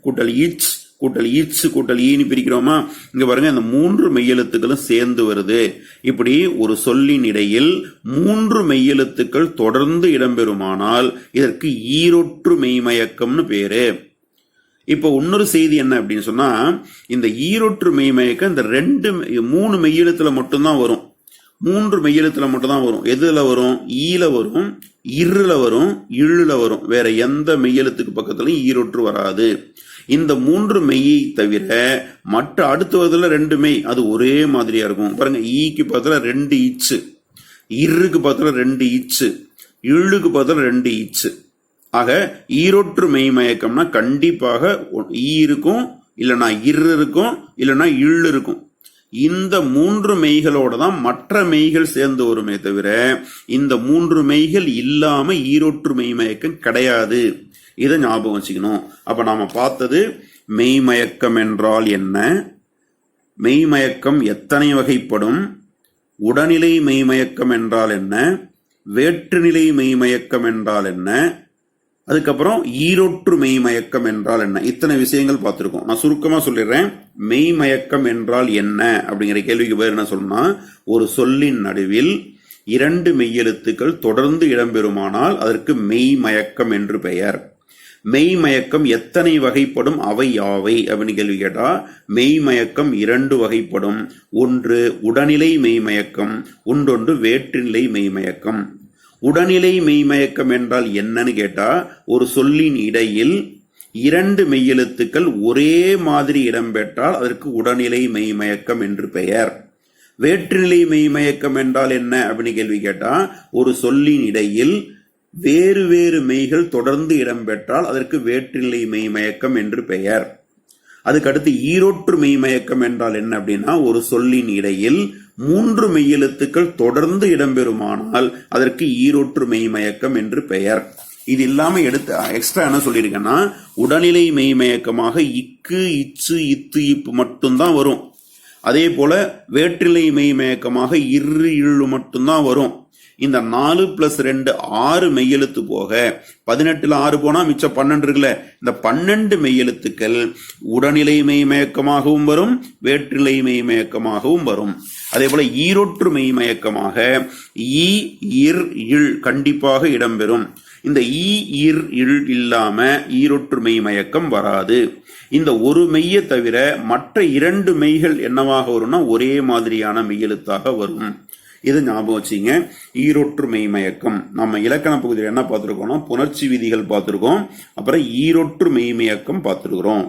கூட்டல் இச் கூட்டல் இச்சு கூட்டல் ஈனி பிரிக்கிறோமா? இங்க பாருங்க, இந்த 3 மெய்யெழுத்துக்களும் சேர்ந்து வருது. இப்படி ஒரு சொல்லின் இடையில் 3 மெய்யெழுத்துக்கள் தொடர்ந்து இடம்பெறுமானால் இதற்கு ஈரொற்று மெய்மயக்கம்னு பேரு. இப்போ இன்னொரு செய்தி என்ன அப்படின்னு சொன்னா, இந்த ஈரொற்று மெய்மயக்கம் இந்த 3 மெய்யெழுத்துல மட்டும்தான் வரும். 3 மெய்யெழுத்துல மட்டும்தான் வரும். எதுல வரும்? ஈல வரும், இருல வரும், இழுல வரும். வேற எந்த மெய்யெழுத்துக்கு பக்கத்துலயும் ஈரொற்று வராது. இந்த 3 மெய்யை தவிர மற்ற அடுத்து வருதுல 2 மெய், அது ஒரே மாதிரியா இருக்கும். பாருங்க, ஈக்கு பக்கத்துல 2 இச்சு, இருக்கு பக்கத்துல 2 இச்சு, இழுக்கு பக்கத்துல 2 இச்சு. ஆக ஈரொற்று மெய்மயக்கம்னா கண்டிப்பாக ஈ இருக்கும், இல்லைன்னா இரு இருக்கும், இல்லைன்னா இள்ளு இருக்கும். இந்த 3 மெய்களோட தான் மற்ற மெய்கள் சேர்ந்து வருமே தவிர இந்த 3 மெய்கள் இல்லாம ஈரொற்று மெய்மயக்கம் கிடையாது. இதை ஞாபகம் வச்சுக்கணும். அப்ப நாம பார்த்தது மெய்மயக்கம் என்றால் என்ன, மெய்மயக்கம் எத்தனை வகைப்படும், உடனிலை மெய்மயக்கம் என்றால் என்ன, வேற்றுநிலை மெய்மயக்கம் என்றால் என்ன, அதுக்கப்புறம் ஈரொற்று மெய்மயக்கம் என்றால் என்ன, இத்தனை விஷயங்கள் பார்த்திருக்கோம். நான் சுருக்கமா சொல்லிடுறேன். மெய்மயக்கம் என்றால் என்ன அப்படிங்கிற கேள்விக்கு பேர் என்ன சொல்லணும்னா, ஒரு சொல்லின் நடுவில் 2 மெய்யெழுத்துக்கள் தொடர்ந்து இடம்பெறுமானால் அதற்கு மெய்மயக்கம் என்று பெயர். மெய்மயக்கம் எத்தனை வகைப்படும், அவை யாவை அப்படின்னு கேள்வி கேட்டா மெய்மயக்கம் 2 வகைப்படும். ஒன்று உடனிலை மெய்மயக்கம், ஒன்றொன்று வேற்றுநிலை மெய்மயக்கம். உடனிலை மெய்மயக்கம் என்றால் என்னன்னு கேட்டா, ஒரு சொல்லின் இடையில் 2 மெய்யெழுத்துக்கள் ஒரே மாதிரி இடம்பெற்றால் அதற்கு உடனிலை மெய்மயக்கம் என்று பெயர். வேற்றுநிலை மெய்மயக்கம் என்றால் என்ன அப்படின்னு கேள்வி கேட்டா, ஒரு சொல்லின் இடையில் வேறு வேறு மெய்கள் தொடர்ந்து இடம்பெற்றால் அதற்கு வேற்றுநிலை மெய்மயக்கம் என்று பெயர். அதுக்கடுத்து ஈரொற்று மெய்மயக்கம் என்றால் என்ன அப்படின்னா, ஒரு சொல்லின் இடையில் 3 மெய்யெழுத்துக்கள் தொடர்ந்து இடம்பெறுமானால் அதற்கு ஈரொற்று மெய்மயக்கம் என்று பெயர். இது இல்லாம எக்ஸ்ட்ரா என்ன சொல்லியிருக்கேன்னா, உடனிலை மெய்மயக்கமாக இக்கு இச்சு இத்து இப்பு மட்டும்தான் வரும். அதே போல வேற்றுநிலை மெய்மயக்கமாக இரு இழு மட்டும்தான் வரும். இந்த 4+2 6 மெய்யெழுத்து போக 18ல் 6 போனா மிச்சம் 12 இருக்குல்ல, இந்த 12 மெய்யெழுத்துக்கள் உடனிலை மெய்மயக்கமாகவும் வரும், வேற்றுநிலை மெய்மயக்கமாகவும் வரும். அதே போல ஈரொற்று மெய்மயக்கமாக ஈ இர் இல் கண்டிப்பாக இடம்பெறும். இந்த ஈ இர் இல் இல்லாம ஈரொற்று மெய்மயக்கம் வராது. இந்த ஒரு மெய்யை தவிர மற்ற 2 மெய்கள் என்னவாக வரும்னா ஒரே மாதிரியான மெய்யெழுத்தாக வரும். இது ஞாபகம் வச்சுங்க. ஈரொற்று மெய்மயக்கம் நம்ம இலக்கண பகுதியில் என்ன பார்த்திருக்கோம்னா புணர்ச்சி விதிகள் பார்த்திருக்கோம், அப்புறம் ஈரொற்று மெய்மயக்கம் பார்த்திருக்கிறோம்.